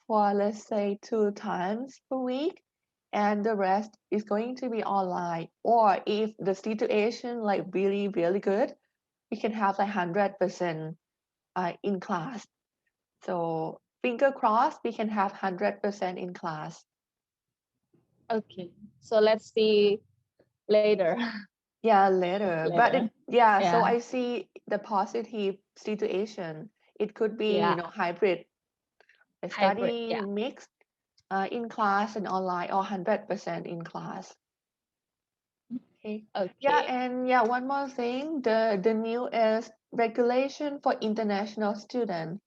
for let's say 2 times per week, and the rest is going to be online. Or if the situation like really really good, we can have like 100% in class. So finger crossed, we can have 100% in class. Okay. So let's see later. Yeah, later. But Later. so Yeah. I see the positive situation. It could be, Yeah. hybrid, a Hybrid. study Yeah. mixed in class and online, or 100% in class. Okay. Yeah, Okay. and yeah, one more thing, the newest regulation for international students.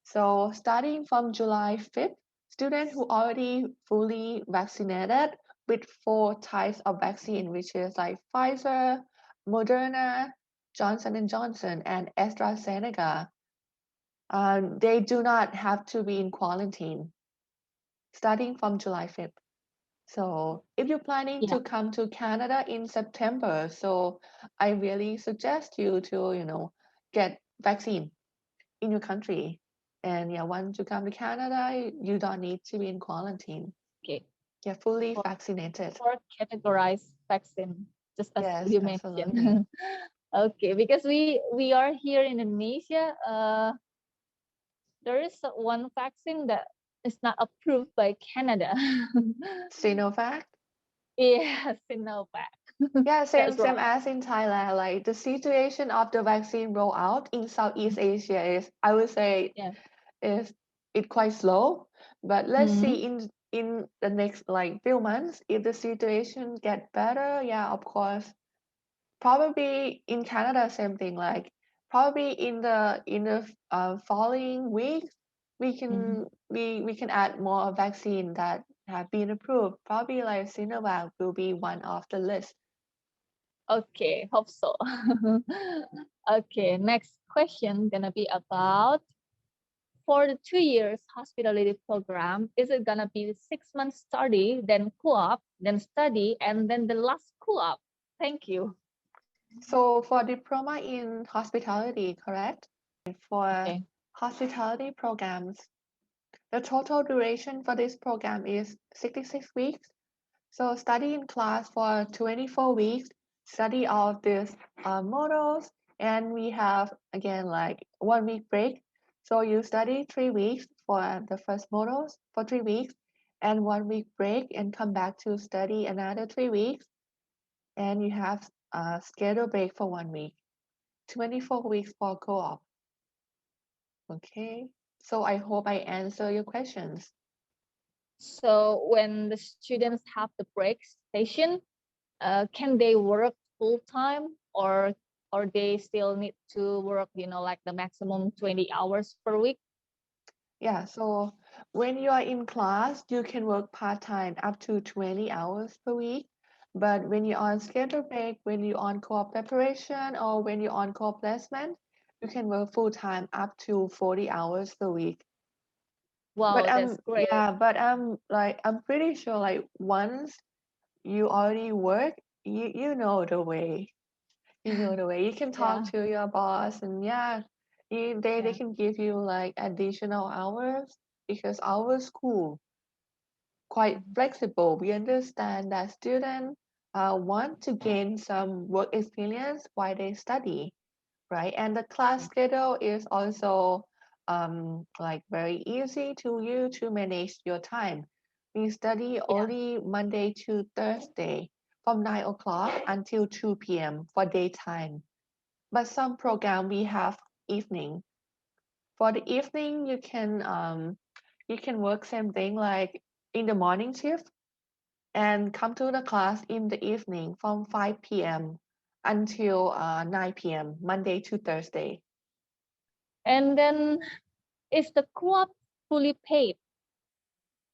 So starting from July 5th, students who already fully vaccinated with 4 types of vaccine, which is like Pfizer, Moderna, Johnson and Johnson, and AstraZeneca, They do not have to be in quarantine starting from July 5th. So if you're planning Yeah. to come to Canada in September, so I really suggest you to, get vaccine in your country. And yeah, once you come to Canada, you don't need to be in quarantine. Okay. You're fully For- vaccinated. For categorized vaccine, just as Yes, you absolutely. mentioned. Okay, because we are here in Indonesia. There is one vaccine that is not approved by Canada. Sinovac? Yeah, Sinovac. Yeah, same That's same right. as in Thailand. Like the situation of the vaccine rollout in Southeast Asia is, I would say, Yeah. is it quite slow. But let's Mhm. see in the next like few months if the situation get better. Yeah, of course. Probably in Canada, same thing. Like probably in the following weeks, we can we can add more vaccine that have been approved. Probably like Sinovac will be one of the list. Okay, hope so. Okay, next question gonna be about for the 2 years hospitality program, is it gonna be 6 months study, then co-op, then study, and then the last co-op? Thank you. So for diploma in hospitality, correct? For Okay. hospitality programs, the total duration for this program is 66 weeks. So study in class for 24 weeks, study all of these models, and we have again like 1 week break. So you study 3 weeks for the first models for 3 weeks, and 1 week break, and come back to study another 3 weeks, and you have a schedule break for 1 week. 24 weeks for co-op. Okay, so I hope I answer your questions. So when the students have the break station, can they work full time or they still need to work, like the maximum 20 hours per week? Yeah, so when you are in class, you can work part-time up to 20 hours per week. But when you're on schedule break, when you're on co-op preparation, or when you're on co-op placement, you can work full-time up to 40 hours per week. But Wow, that's great. I'm pretty sure like once you already work, you know the way. You know the way. You can talk Yeah. to your boss, and yeah, they Yeah. can give you like additional hours because our school quite flexible. We understand that students want to gain some work experience while they study, right? And the class schedule is also like very easy to you to manage your time. We study Yeah. only Monday to Thursday from 9 o'clock until 2 p.m. for daytime. But some program we have evening. For the evening, you can work same thing like in the morning shift and come to the class in the evening from 5 p.m. until 9 p.m. Monday to Thursday. And then is the co-op fully paid?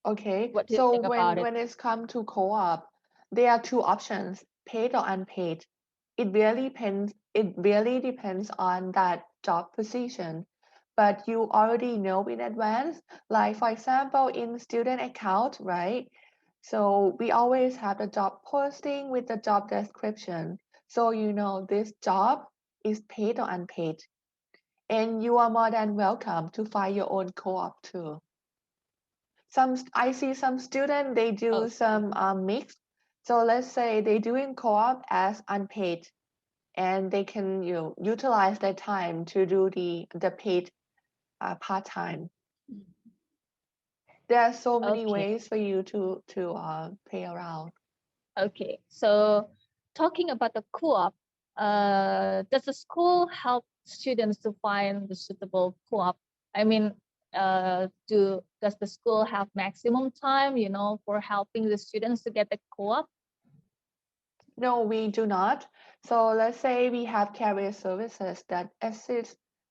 Okay, What do you so think about it? when it's come to co-op, there are two options, paid or unpaid. It really depends on that job position. But you already know in advance, like for example, in student account, right? So we always have the job posting with the job description. So you know this job is paid or unpaid. And you are more than welcome to find your own co-op too. I see some student they do Okay. some mix. So let's say they doing co-op as unpaid, and they can utilize their time to do the paid part time. There are so many Okay. ways for you to play around. Okay. So talking about the co-op, does the school help students to find the suitable co-op? I mean, does the school have maximum time, for helping the students to get the co-op? No, we do not. So let's say we have career services that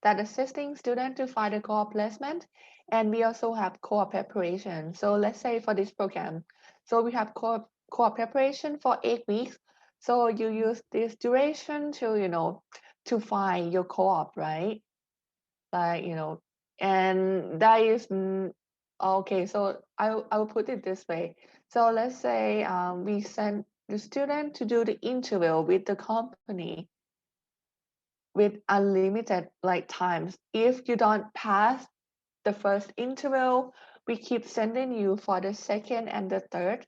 assisting students to find a co-op placement, and we also have co-op preparation. So let's say for this program, so we have co-op preparation for 8 weeks. So you use this duration to to find your co-op, right? Like And that is okay. So I will put it this way. So let's say we send the student to do the interview with the company with unlimited like times. If you don't pass the first interview, we keep sending you for the second and the third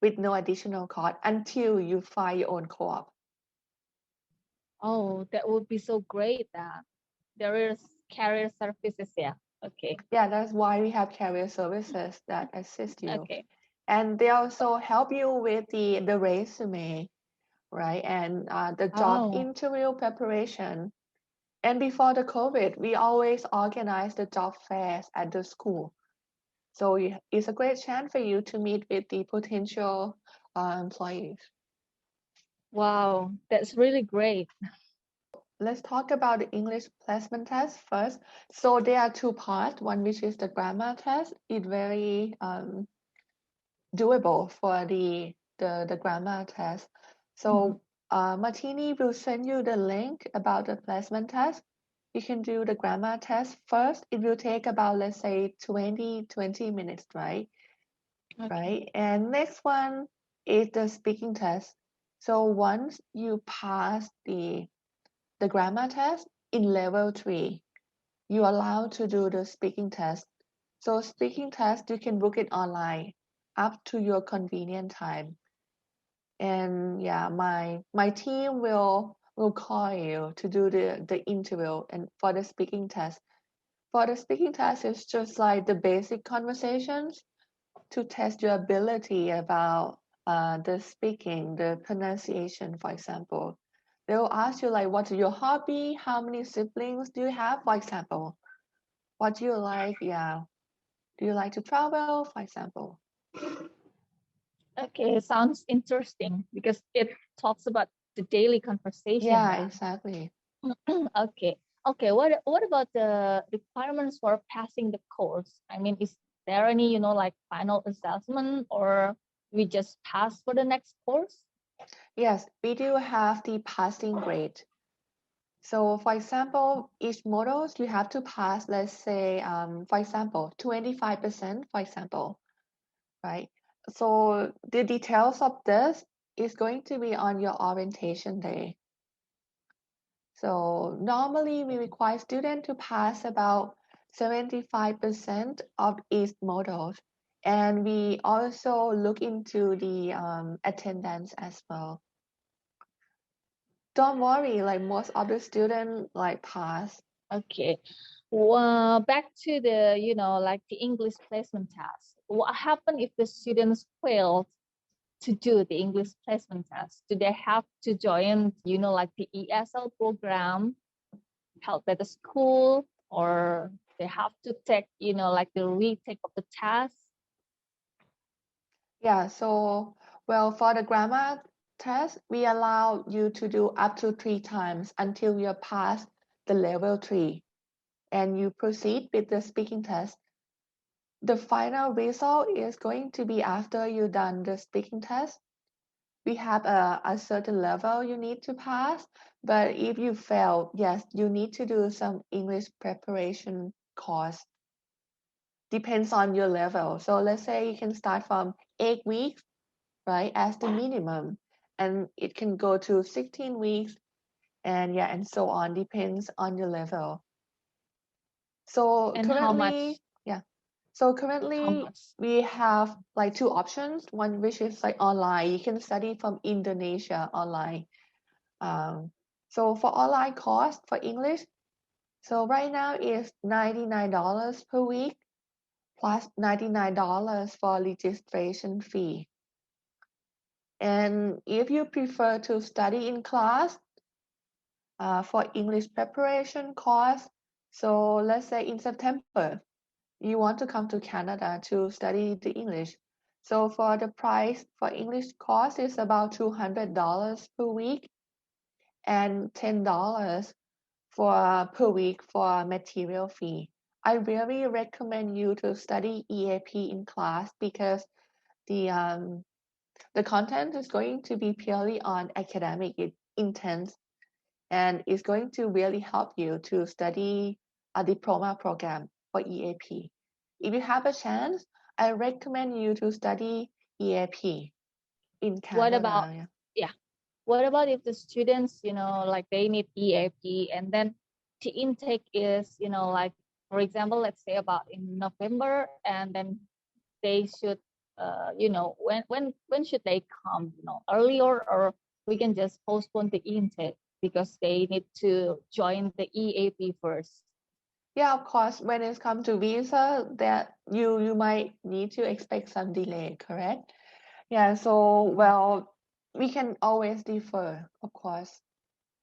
with no additional cost until you find your own co-op. Oh, that would be so great. There is career services. Yeah. Okay. Yeah, that's why we have career services that assist you. Okay. And they also help you with the resume, right? And the job Oh. interview preparation. And before the COVID, we always organize the job fairs at the school. So it's a great chance for you to meet with the potential employees. Wow, that's really great. Let's talk about the English placement test first. So there are two parts. One which is the grammar test. It's very doable for the grammar test. So Martini will send you the link about the placement test. You can do the grammar test first. It will take about, let's say, 20 minutes, right? Okay. Right. And next one is the speaking test. So once you pass the grammar test in level 3, you're allowed to do the speaking test. So speaking test, you can book it online up to your convenient time. And yeah, my team will call you to do the interview and for the speaking test. For the speaking test, it's just like the basic conversations to test your ability about the speaking, the pronunciation, for example. They will ask you like, what's your hobby? How many siblings do you have, for example? What do you like? Yeah. Do you like to travel, for example? Okay, sounds interesting because it talks about the daily conversation. Yeah, exactly. Okay. Okay. What about the requirements for passing the course? I mean, is there any, like final assessment or we just pass for the next course? Yes, we do have the passing grade. So for example, each models you have to pass, let's say, for example, 25%, for example, right? So the details of this is going to be on your orientation day. So normally we require students to pass about 75% of each models. And we also look into the attendance as well. Don't worry, like most of the students like pass. Okay. Well, back to the, like the English placement test. What happens if the students fail to do the English placement test? Do they have to join, like the ESL program held by the school, or they have to take, like the retake of the test? Yeah, so well, for the grammar test, we allow you to do up to 3 times until you pass the level 3 and you proceed with the speaking test. The final result is going to be after you done the speaking test. We have a certain level you need to pass, but if you fail, yes, you need to do some English preparation course. Depends on your level. So let's say you can start from 8 weeks, right, as the minimum, and it can go to 16 weeks, and yeah, and so on, depends on your level. So And how much? yeah. So How currently much? we have like 2 options. One which is like online. You can study from Indonesia online. So for online course for English, so right now is $99 per week plus $99 for registration fee. And if you prefer to study in class for English preparation course, so let's say in September, you want to come to Canada to study the English. So for the price for English course is about $200 per week and $10 per week for material fee. I really recommend you to study EAP in class because the content is going to be purely on academic intense and it's going to really help you to study a diploma program for EAP. If you have a chance, I recommend you to study EAP in What Canada. about, yeah, what about if the students, like they need EAP and then the intake is, like, for example, let's say about in November, and then they should, when should they come, earlier, or we can just postpone the intake because they need to join the EAP first. Yeah, of course, when it comes to visa, that you might need to expect some delay, correct? Yeah, so well, we can always defer, of course.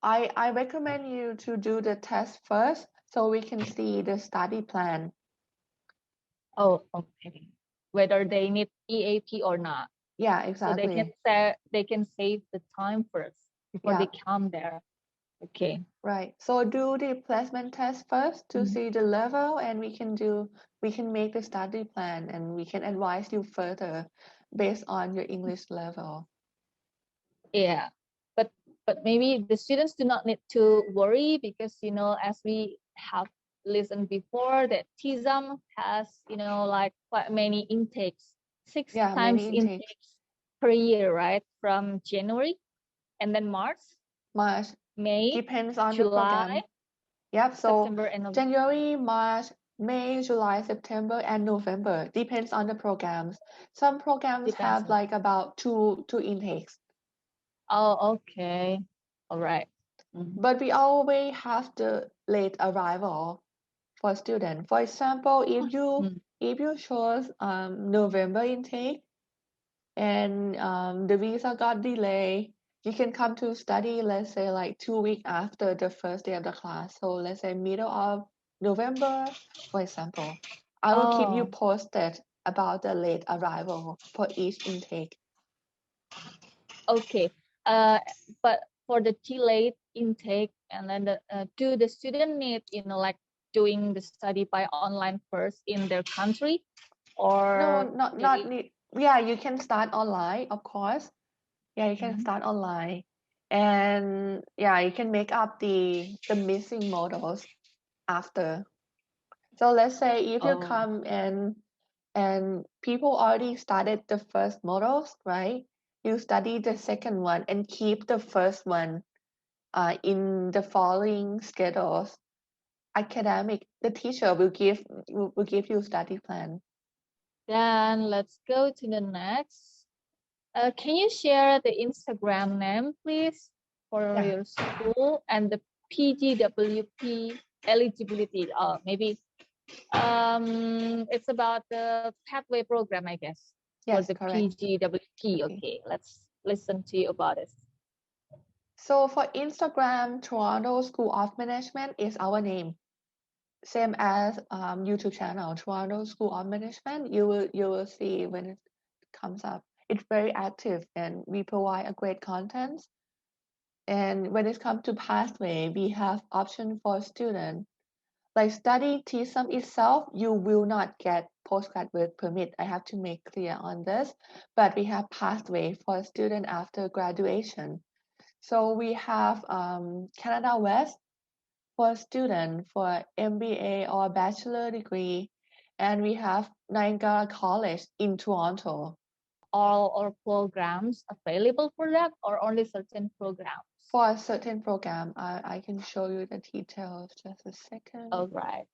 I recommend you to do the test first so we can see the study plan. Oh, okay. Whether they need EAP or not. Yeah, So they can save the time first before they come there. Okay. Right. So do the placement test first to see the level, and we can make the study plan, and we can advise you further based on your English level. Yeah. But maybe the students do not need to worry because, as we have listened before, that TSoM has, like quite many intakes, six Yeah, times many intakes. intakes per year, right? From January and then March, May, Depends on the program. July, Yep. So September, and November. January, March, May, July, September, and November. Depends on the programs. Some programs have like about two intakes. Oh, okay. All right. But we always have the late arrival for students. For example, if you chose November intake and the visa got delayed, you can come to study, let's say like 2 weeks after the first day of the class. So let's say middle of November, for example. I will keep you posted about the late arrival for each intake. Okay. But for the late intake, and then do the student need, like doing the study by online first in their country, or No, not need. Yeah, you can start online, of course. Yeah, you can start online, and yeah, you can make up the missing models after. So let's say if you come and people already started the first models, right? You study the second one and keep the first one in the following schedules. Academic, the teacher will give you study plan. Then let's go to the next. Can you share the Instagram name, please, for your school and the PGWP eligibility? Maybe it's about the pathway program, I guess. Yes, for the correct. PGWP. Okay, let's listen to you about it. So for Instagram, Toronto School of Management is our name. Same as YouTube channel, Toronto School of Management. You will see when it comes up. It's very active, and we provide a great content. And when it comes to pathway, we have option for students. Like study TSoM itself, you will not get postgraduate permit. I have to make clear on this, but we have pathway for student after graduation. So we have Canada West for student for MBA or bachelor degree, and we have Niagara College in Toronto. All programs available for that, or only certain programs? For a certain program, I can show you the details. Just a second. All right.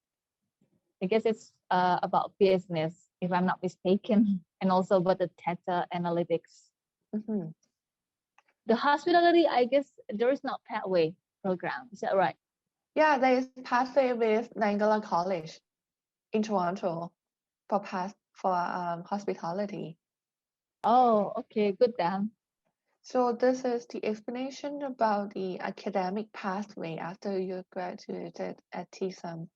I guess it's about business, if I'm not mistaken, and also about the data analytics. The hospitality, I guess there is not pathway program. Is that right? Yeah, there is pathway with Niagara College in Toronto for hospitality. Oh, okay, good then. So this is the explanation about the academic pathway after you graduated at TSoM.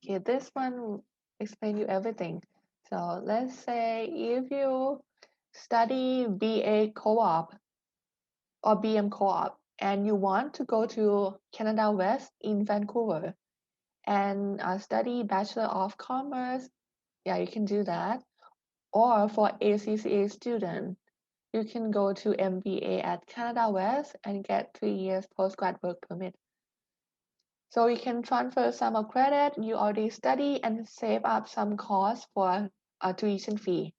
Okay, this one will explain you everything. So let's say if you study BA Co-op or BM Co-op and you want to go to Canada West in Vancouver and study Bachelor of Commerce, yeah, you can do that. Or for ACCA student, you can go to MBA at Canada West and get 3 years postgrad work permit. So you can transfer some of credit you already study and save up some cost for a tuition fee.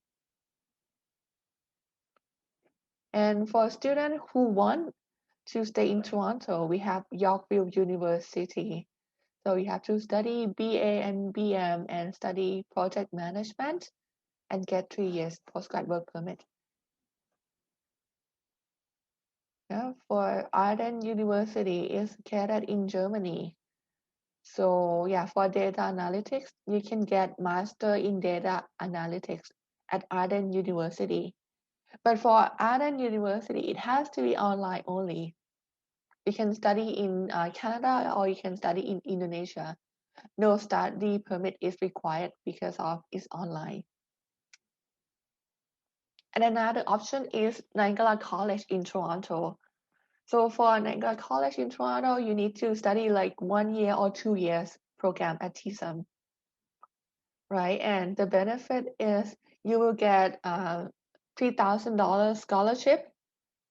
And for students who want to stay in Toronto, we have Yorkville University. So you have to study BA and BM and study project management and get 3 years postgrad work permit. Yeah, for Aachen University is located in Germany. So yeah, for data analytics, you can get master in data analytics at Aachen University. But for Aachen University, it has to be online only. You can study in Canada or you can study in Indonesia. No study permit is required because of it's online. And another option is Niagara College in Toronto. So for Niagara College in Toronto, you need to study like 1 year or 2 years program at TSoM, right? And the benefit is you will get $3,000 scholarship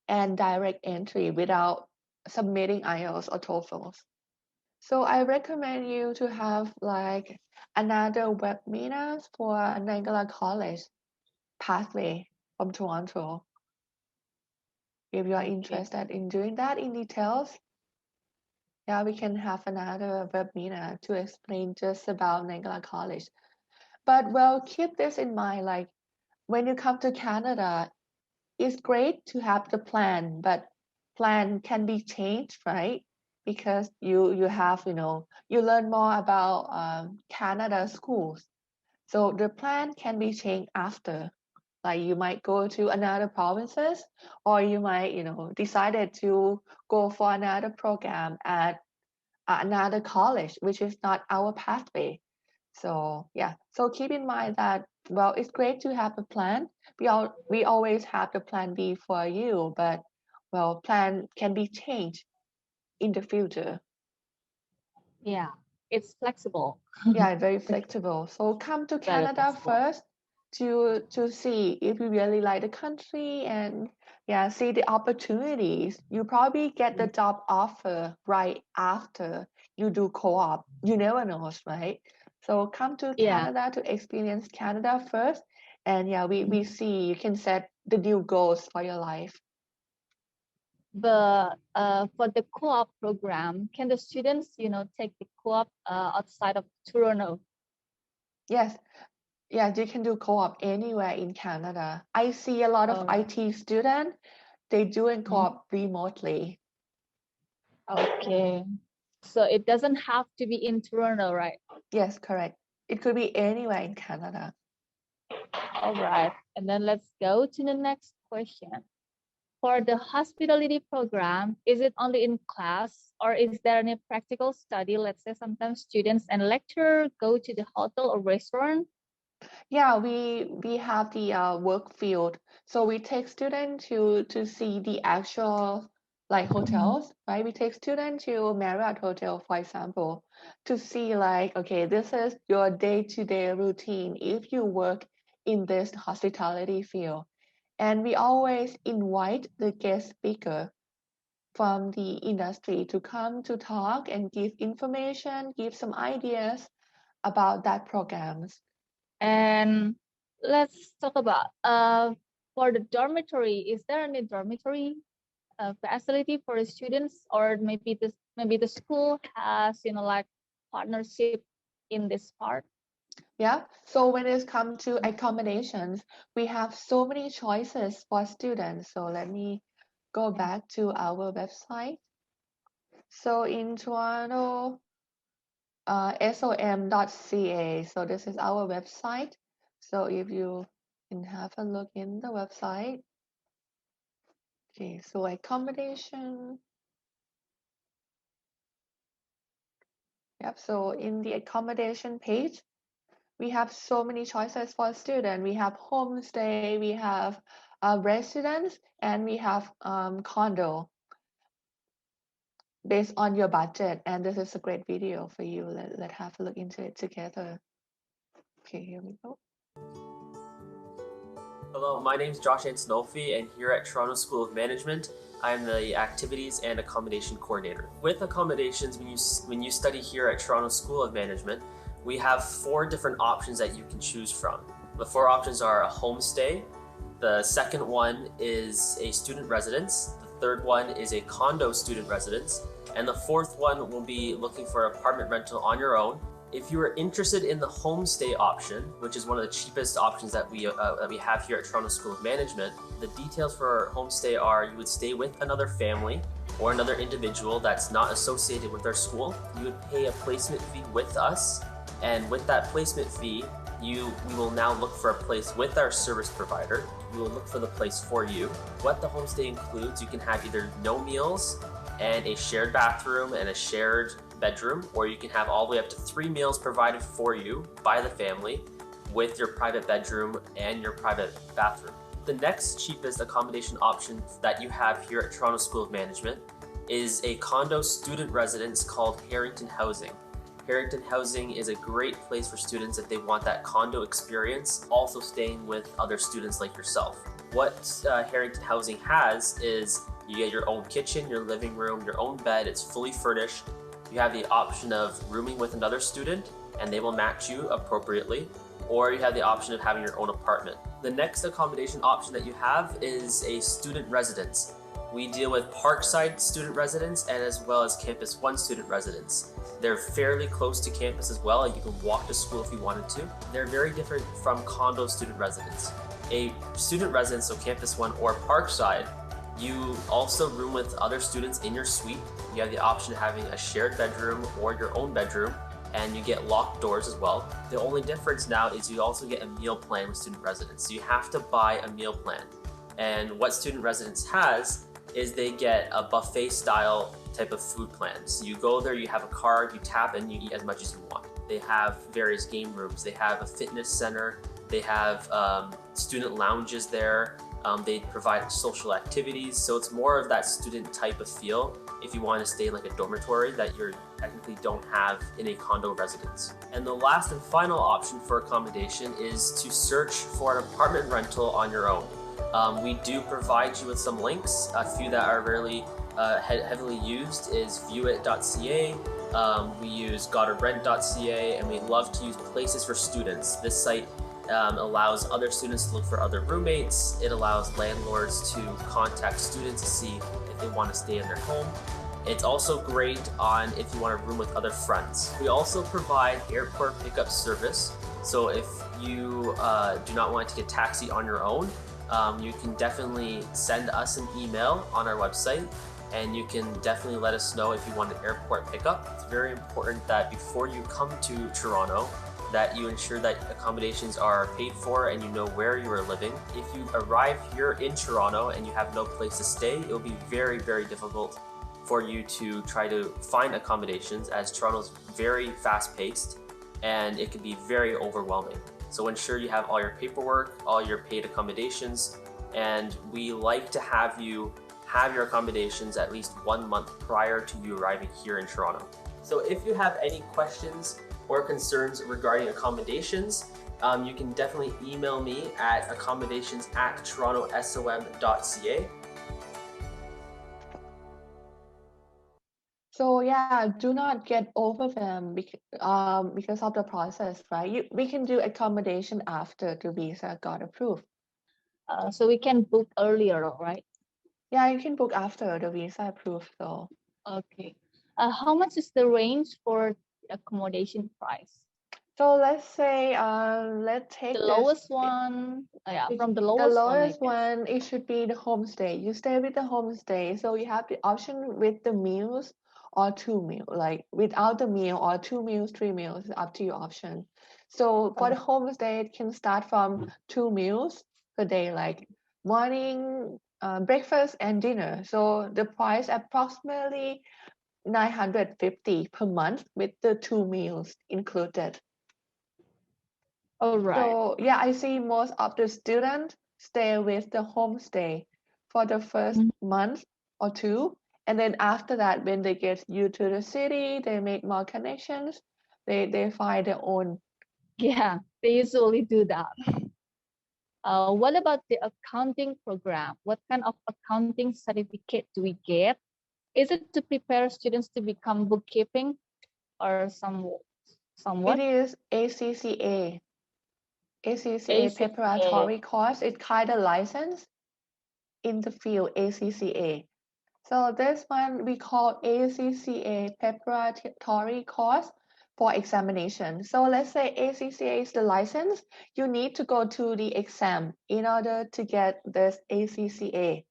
and direct entry without submitting IELTS or TOEFL. So I recommend you to have like another webinar for Niagara College pathway from Toronto. If you are interested in doing that in details, yeah, we can have another webinar to explain just about Niagara College. But well, keep this in mind, like when you come to Canada, it's great to have the plan, but plan can be changed, right? Because you have, you learn more about Canada schools. So the plan can be changed after. Like you might go to another provinces, or you might, decided to go for another program at another college, which is not our pathway. So yeah, so keep in mind that, well, it's great to have a plan. We always have the plan B for you, but well, plan can be changed in the future. Yeah, it's flexible. Yeah, very flexible. So come to Very Canada flexible. first to see if you really like the country and yeah, see the opportunities. You probably get the job offer right after you do co-op. You never know, right? So come to Yeah. Canada to experience Canada first. And yeah, we see you can set the new goals for your life. But for the co-op program, can the students, take the co-op outside of Toronto? Yes. Yeah, you can do co-op anywhere in Canada. I see a lot of Alright. IT students, they doing Mhm. co-op remotely. Okay. So it doesn't have to be in Toronto, right? Yes, correct. It could be anywhere in Canada. All right. And then let's go to the next question. For the hospitality program, is it only in class or is there any practical study? Let's say sometimes students and lecturers go to the hotel or restaurant. Yeah, we have the work field. So we take students to see the actual like hotels, right? We take students to Marriott Hotel, for example, to see like, okay, this is your day-to-day routine if you work in this hospitality field. And we always invite the guest speaker from the industry to come to talk and give information, give some ideas about that programs. And let's talk about for the dormitory. Is there any dormitory facility for the students, or maybe the school has like partnership in this part? Yeah, so when it comes to accommodations, we have so many choices for students. So let me go back to our website. So in Toronto, som.ca. So this is our website. So if you can have a look in the website. Okay, so accommodation. Yep, so in the accommodation page, we have so many choices for a student. We have homestay, we have residence, and we have condo based on your budget. And this is a great video for you. Let's have a look into it together. Okay, here we go. Hello, my name is Josh Antonolfi, and here at Toronto School of Management, I'm the Activities and Accommodation Coordinator. With accommodations, when you study here at Toronto School of Management, we have 4 different options that you can choose from. The 4 options are a homestay, the second one is a student residence, the third one is a condo student residence, and the fourth one will be looking for apartment rental on your own. If you are interested in the homestay option, which is one of the cheapest options that we have here at Toronto School of Management, the details for our homestay are you would stay with another family or another individual that's not associated with our school. You would pay a placement fee with us, and with that placement fee, we will now look for a place with our service provider. We will look for the place for you. What the homestay includes, you can have either no meals and a shared bathroom and a shared bedroom, or you can have all the way up to 3 meals provided for you by the family with your private bedroom and your private bathroom. The next cheapest accommodation option that you have here at Toronto School of Management is a condo student residence called Harrington Housing. Harrington Housing is a great place for students if they want that condo experience, also staying with other students like yourself. What Harrington Housing has is you get your own kitchen, your living room, your own bed, it's fully furnished. You have the option of rooming with another student and they will match you appropriately, or you have the option of having your own apartment. The next accommodation option that you have is a student residence. We deal with Parkside student residence and as well as Campus 1 student residence. They're fairly close to campus as well, and you can walk to school if you wanted to. They're very different from condo student residence. A student residence, so Campus 1 or Parkside, you also room with other students in your suite. You have the option of having a shared bedroom or your own bedroom, and you get locked doors as well. The only difference now is you also get a meal plan with student residence. So you have to buy a meal plan. And what student residence has is they get a buffet style type of food plan. So you go there, you have a card, you tap and you eat as much as you want. They have various game rooms. They have a fitness center. They have student lounges there. They provide social activities. So it's more of that student type of feel if you want to stay in like a dormitory that you technically don't have in a condo residence. And the last and final option for accommodation is to search for an apartment rental on your own. We do provide you with some links. A few that are really heavily used is viewit.ca. We use gottarent.ca, and we love to use Places for Students. This site allows other students to look for other roommates. It allows landlords to contact students to see if they want to stay in their home. It's also great on if you want to room with other friends. We also provide airport pickup service. So if you do not want to get a taxi on your own, you can definitely send us an email on our website, and you can definitely let us know if you want an airport pickup. It's very important that before you come to Toronto, that you ensure that accommodations are paid for and you know where you are living. If you arrive here in Toronto and you have no place to stay, it will be very, very difficult for you to try to find accommodations, as Toronto's very fast-paced and it can be very overwhelming. So ensure you have all your paperwork, all your paid accommodations, and we like to have you have your accommodations at least 1 month prior to you arriving here in Toronto. So if you have any questions or concerns regarding accommodations, you can definitely email me at accommodations@torontosom.ca. So yeah, do not get overwhelmed because of the process, right? We can do accommodation after the visa got approved. So we can book earlier, right? Yeah, you can book after the visa approved though. Okay. How much is the range for accommodation price? So let's say, let's take The lowest one, from the the lowest lowest one, I guess. one, it should be the homestay. You stay with the homestay, so you have the option with the meals or 2 meals, like without the meal or 2 meals, 3 meals, up to your option. So for the homestay, it can start from 2 meals per day, like morning, breakfast and dinner. So the price approximately 950 per month with the 2 meals included. All right. So yeah, I see most of the students stay with the homestay for the first month or 2, and then after that, when they get used to the city, they make more connections. They find their own. Yeah, they usually do that. What about the accounting program? What kind of accounting certificate do we get? Is it to prepare students to become bookkeeping or somewhat? It is ACCA. ACCA ACCA. preparatory course. It's kind of license in the field ACCA. So this one we call ACCA preparatory course for examination. So let's say ACCA is the license. You need to go to the exam in order to get this ACCA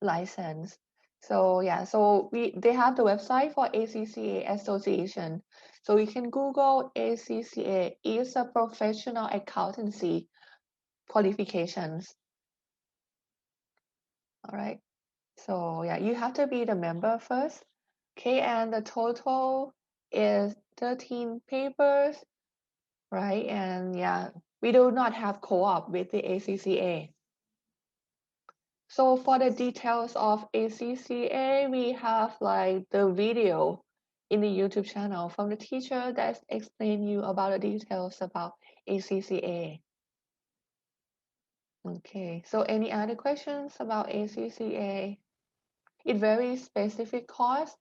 license. So yeah, so they have the website for ACCA Association. So you can Google ACCA is a professional accountancy qualifications. All right. So yeah, you have to be the member first. Okay, and the total is 13 papers, right? And yeah, we do not have co-op with the ACCA. So for the details of ACCA, we have like the video in the YouTube channel from the teacher that explain you about the details about ACCA. Okay, so any other questions about ACCA? It's very specific course.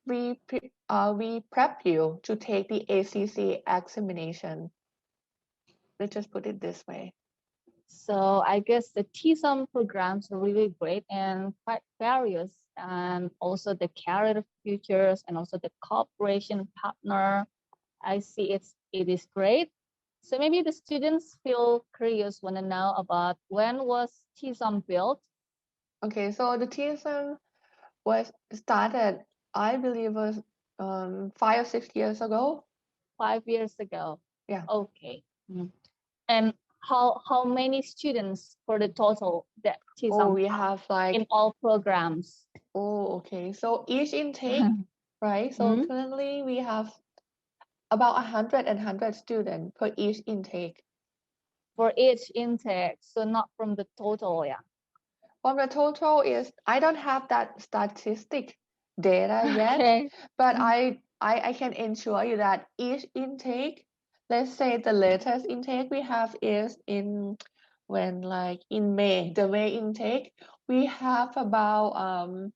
We prep you to take the ACCA examination. Let's just put it this way. So I guess the TSoM programs are really great and quite various, and also the career futures and also the cooperation partner. I see it is great. So maybe the students feel curious, want to know about when was TSoM built? Okay, so the TSoM was started, I believe, was 5 or 6 years ago. 5 years ago. Yeah. Okay. And how many students for the total that TSoM we have like in all programs? Oh, okay. So each intake, right? So Mhm. currently we have about 100 students per each intake. For each intake, so not from the total, yeah. From the total is, I don't have that statistic data yet, Okay. but I can ensure you that each intake, let's say the latest intake we have is in May, the May intake, we have about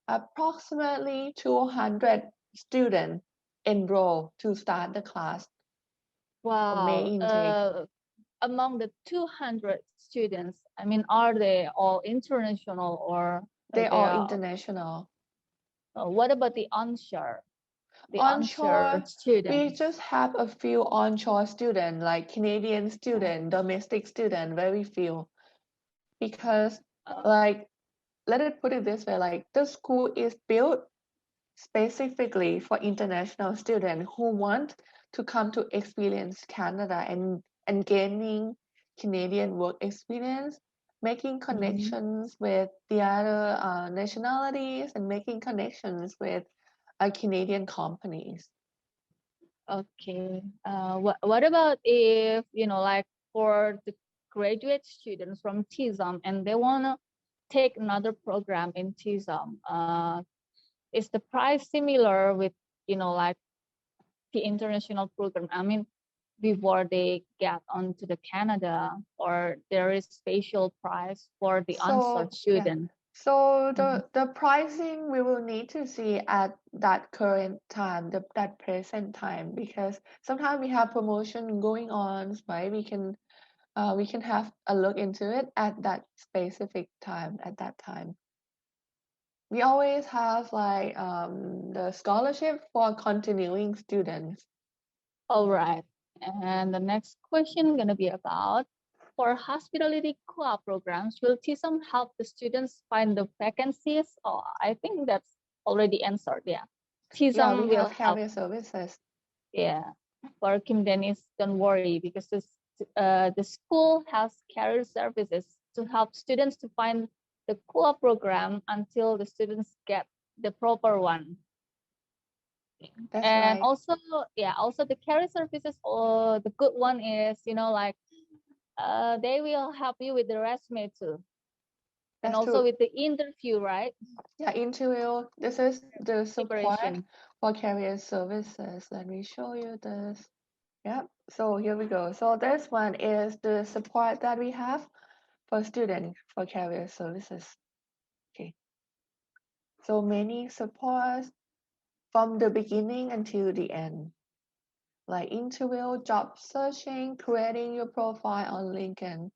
approximately 200 students enroll to start the class for May Wow. intake. Among the 200 students, I mean, are they all international or They they are are? international. What about the onshore? The Onshore, we students. just have a few onshore students, like Canadian student, domestic student, very few. Because like, let it put it this way, like the school is built specifically for international students who want to come to experience Canada and gaining Canadian work experience, making connections with the other nationalities and making connections with Canadian companies. Okay. What about if, like for the graduate students from TSoM and they want to take another program in TSoM? Is the price similar with, like the international program? I mean, before they get onto the Canada, or there is special price for the onshore student? So the pricing we will need to see at that current time, that present time, because sometimes we have promotion going on, right? We can have a look into it at that specific time, at that time. We always have like the scholarship for continuing students. All right. And the next question gonna be about, for hospitality co-op programs, will TSoM help the students find the vacancies? Oh, I think that's already answered. Yeah. TSoM we will have help. career services. Yeah. For Kim Dennis, don't worry, because the school has career services to help students to find the co-op program until the students get the proper one. That's And right. also the career services, or the good one is, like they will help you with the resume too. And That's also true. with the interview, right? Yeah, interview. This is the support Preparation. for career services. Let me show you this. Yep. So here we go. So this one is the support that we have for students for career services. Okay. So many supports from the beginning until the end, like interview, job searching, creating your profile on LinkedIn.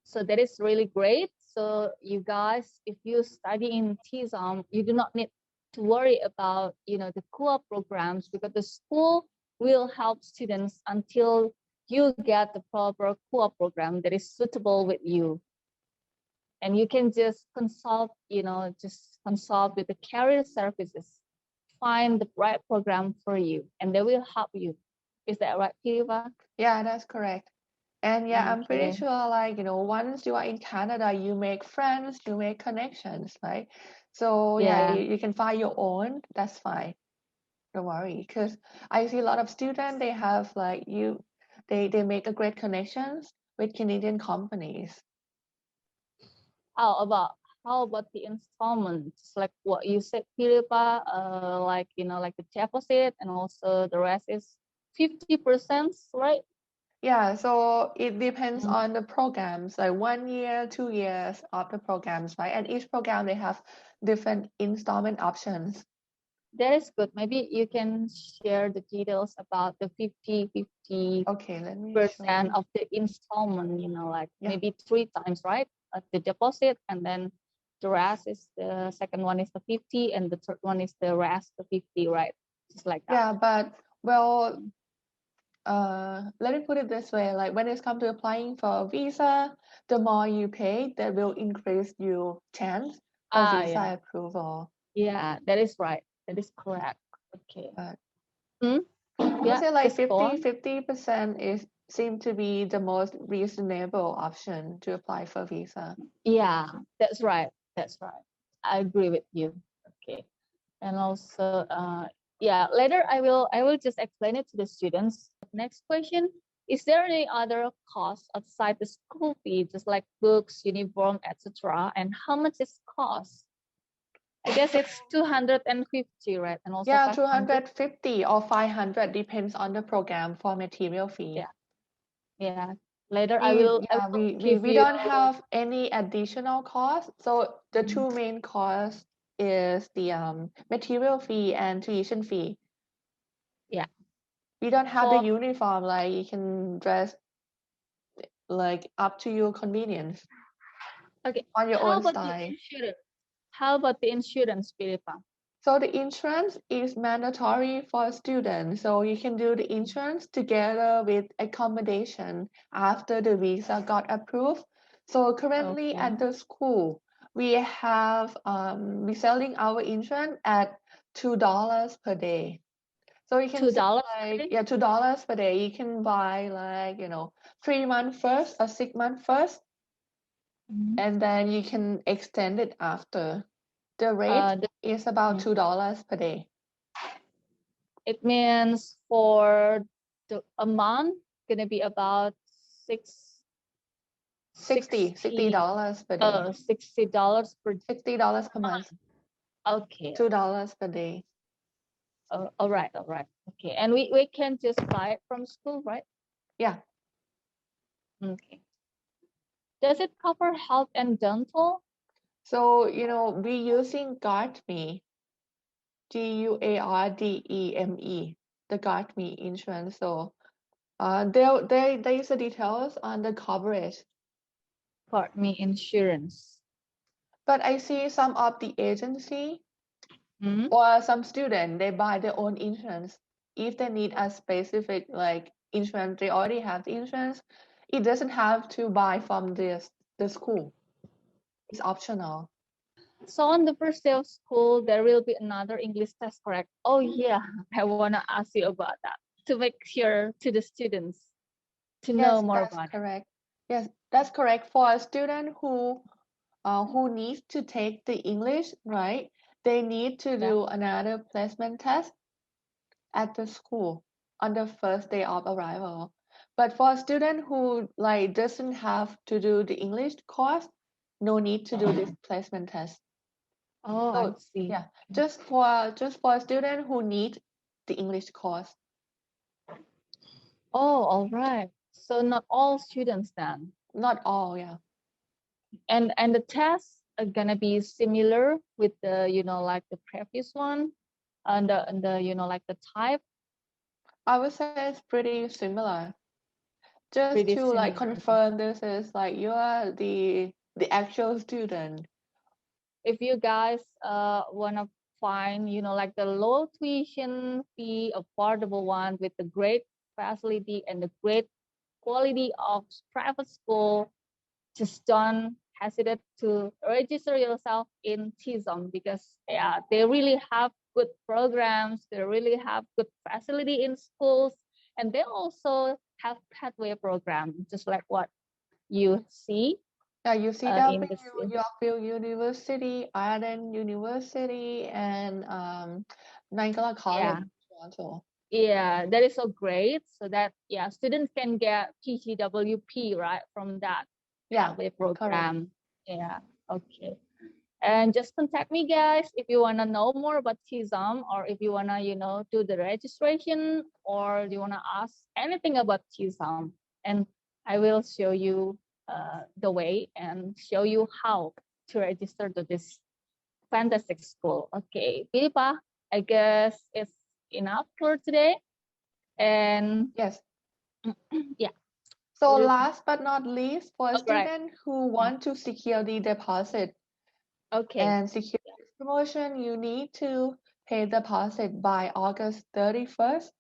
So that is really great. So you guys, if you study in TSoM, you do not need to worry about the co-op programs, because the school will help students until you get the proper co-op program that is suitable with you. And you can just consult with the career services, find the right program for you, and they will help you. Is that right, Piripa? Yeah, that's correct. And yeah, I'm pretty Okay. sure once you are in Canada, you make friends, you make connections, right? So yeah, Yeah. you can find your own, that's fine. Don't worry. Because I see a lot of students, they have they make a great connections with Canadian companies. How about the installments, like what you said, Piripa, like the deposit, and also the rest is 50%, right? Yeah, so it depends Mm. on the programs, like 1 year, 2 years of the programs, right? And each program they have different installment options. That is good. Maybe you can share the details about the 50% Okay, let me show you. of the installment, Yeah. maybe 3 times, right? The deposit, and then the rest is the second one is the 50, and the third one is the rest, the 50, right? Just like that. Yeah, but well, let me put it this way, like when it's come to applying for a visa, the more you pay, that will increase your chance of visa Yeah. approval. Yeah, that is right. That is correct. Okay. But I would say like just go on. 50% is seem to be the most reasonable option to apply for visa. Yeah, that's right. That's right. I agree with you. Okay. And also, later I will just explain it to the students. Next question: is there any other cost outside the school fee, just like books, uniform, etc.? And how much is cost? I guess it's 250, right? And also Yeah, 500. 250 or 500 depends on the program for material fee. Yeah. Yeah. Later I will give We you. don't have any additional cost. So the two main costs is the material fee and tuition fee. Yeah. We don't have the For uniform, like you can dress like up to your convenience okay. on your How own about the style. insurance? How about the insurance, Piripa? So the insurance is mandatory for students. So you can do the insurance together with accommodation after the visa got approved. So currently Okay. at the school, we have we selling our insurance at $2 per day. So you can say $2 per like day? yeah, $2 per day. You can buy 3 month first or 6 month first, Mhm. and then you can extend it after. The rate is about $2 per day. It means for a month gonna be about $60 per day. $60 per $60 per month. Okay. $2 per day. All right. Okay. And we can just buy it from school, right? Yeah. Okay. Does it cover health and dental? So we using GuardMe, GUARDEME, the GuardMe insurance. So there is the details on the coverage. Pardon me, insurance. But I see some of the agency Mhm. or some student, they buy their own insurance. If they need a specific insurance, they already have the insurance. It doesn't have to buy from the school. It's optional. So on the first day of school, there will be another English test, correct? Oh yeah, I wanna ask you about that to make sure to the students to know more That's about correct. Yes, that's correct. For a student who needs to take the English, right? They need to do another placement test at the school on the first day of arrival. But for a student who doesn't have to do the English course, no need to do this placement test. Oh, I see. Yeah, just for a student who need the English course. Oh, all right. So not all students then. Not all, yeah. And the tests are gonna be similar with the, like the previous one, and the like the type. I would say it's pretty similar. Just Pretty to like similar. confirm this is like you are the actual student. If you guys wanna find, like the low tuition fee, affordable one with the great facility and the great quality of private school, just don't hesitate to register yourself in TSoM because yeah, they really have good programs, they really have good facility in schools, and they also have pathway program, just like what you see Yeah, in UCW, this. Yorkville University, Ireland University, and Nicola College, Yeah, Toronto. yeah, that is so great. So that yeah, students can get PGWP right from that Yeah, pathway correct. program. Yeah, okay. And just contact me, guys, if you want to know more about TSoM, or if you want to, do the registration, or you want to ask anything about TSoM. And I will show you the way and show you how to register to this fantastic school. Okay, Piripa, I guess it's enough for today. And Yes. yeah. So Will- last but not least, for a All right. student who want to secure the deposit Okay. and secure this promotion, you need to pay deposit by August 31st.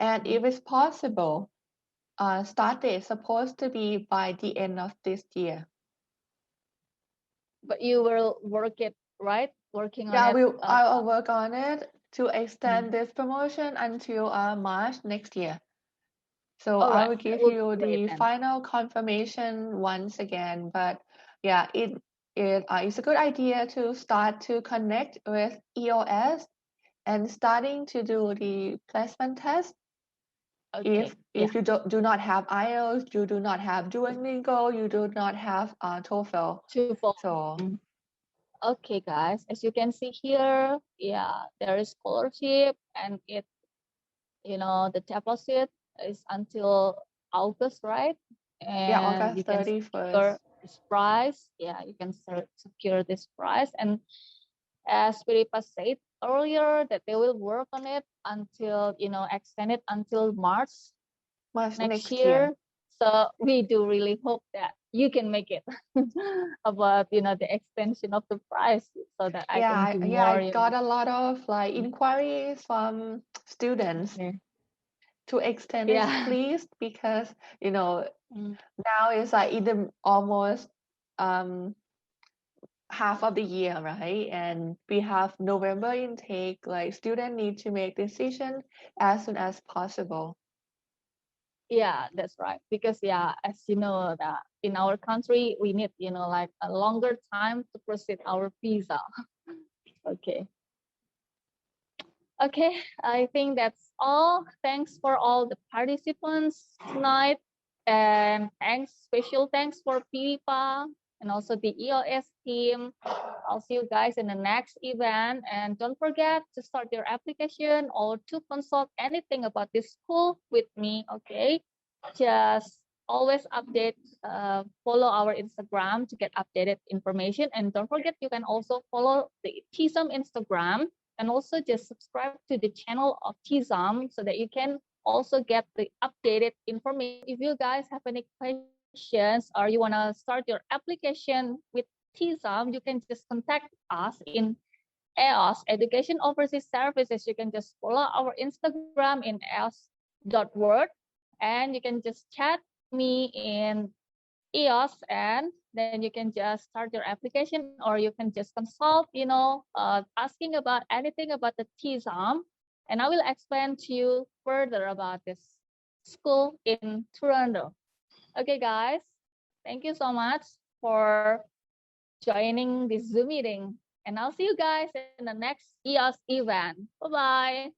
And if it's possible, start date supposed to be by the end of this year. But you will work it, right? Working Yeah, on it. I'll work on it to extend this promotion until March next year. So All I right, will that give would you be great the then. final confirmation once again. But yeah, it's a good idea to start to connect with EOS and starting to do the placement test. Okay. If you do not have IELTS, you do not have Duolingo, you do not have TOEFL. So Okay, guys, as you can see here, yeah, there is scholarship, and the deposit is until August, right? yeah, And you August can 31st. secure this price. Yeah, you can secure this price. And as Piripa said earlier, that they will work on it until, extend it until March next year. So we do really hope that you can make it about, the extension of the price, so that I can do more. I got a lot of like inquiries from students to extend this, please, because now it's like either almost half of the year, right? And we have November intake. Like students need to make decision as soon as possible. Yeah, that's right. Because as you know, that in our country we need, like a longer time to proceed our visa. Okay. Okay, I think that's all. Thanks for all the participants tonight. And special thanks for Piripa and also the EOS team. I'll see you guys in the next event. And don't forget to start your application or to consult anything about this school with me, okay? Just always update, follow our Instagram to get updated information. And don't forget, you can also follow the TSoM Instagram, and also just subscribe to the channel of TSoM so that you can also get the updated information. If you guys have any questions or you want to start your application with TSoM, you can just contact us in EOS Education Overseas Services. You can just follow our Instagram in eos.world, and you can just chat me in EOS, and then you can just start your application, or you can just consult, asking about anything about the TSoM, and I will explain to you further about this school in Toronto. Okay, guys, thank you so much for joining this Zoom meeting, and I'll see you guys in the next EOS event. Bye-bye.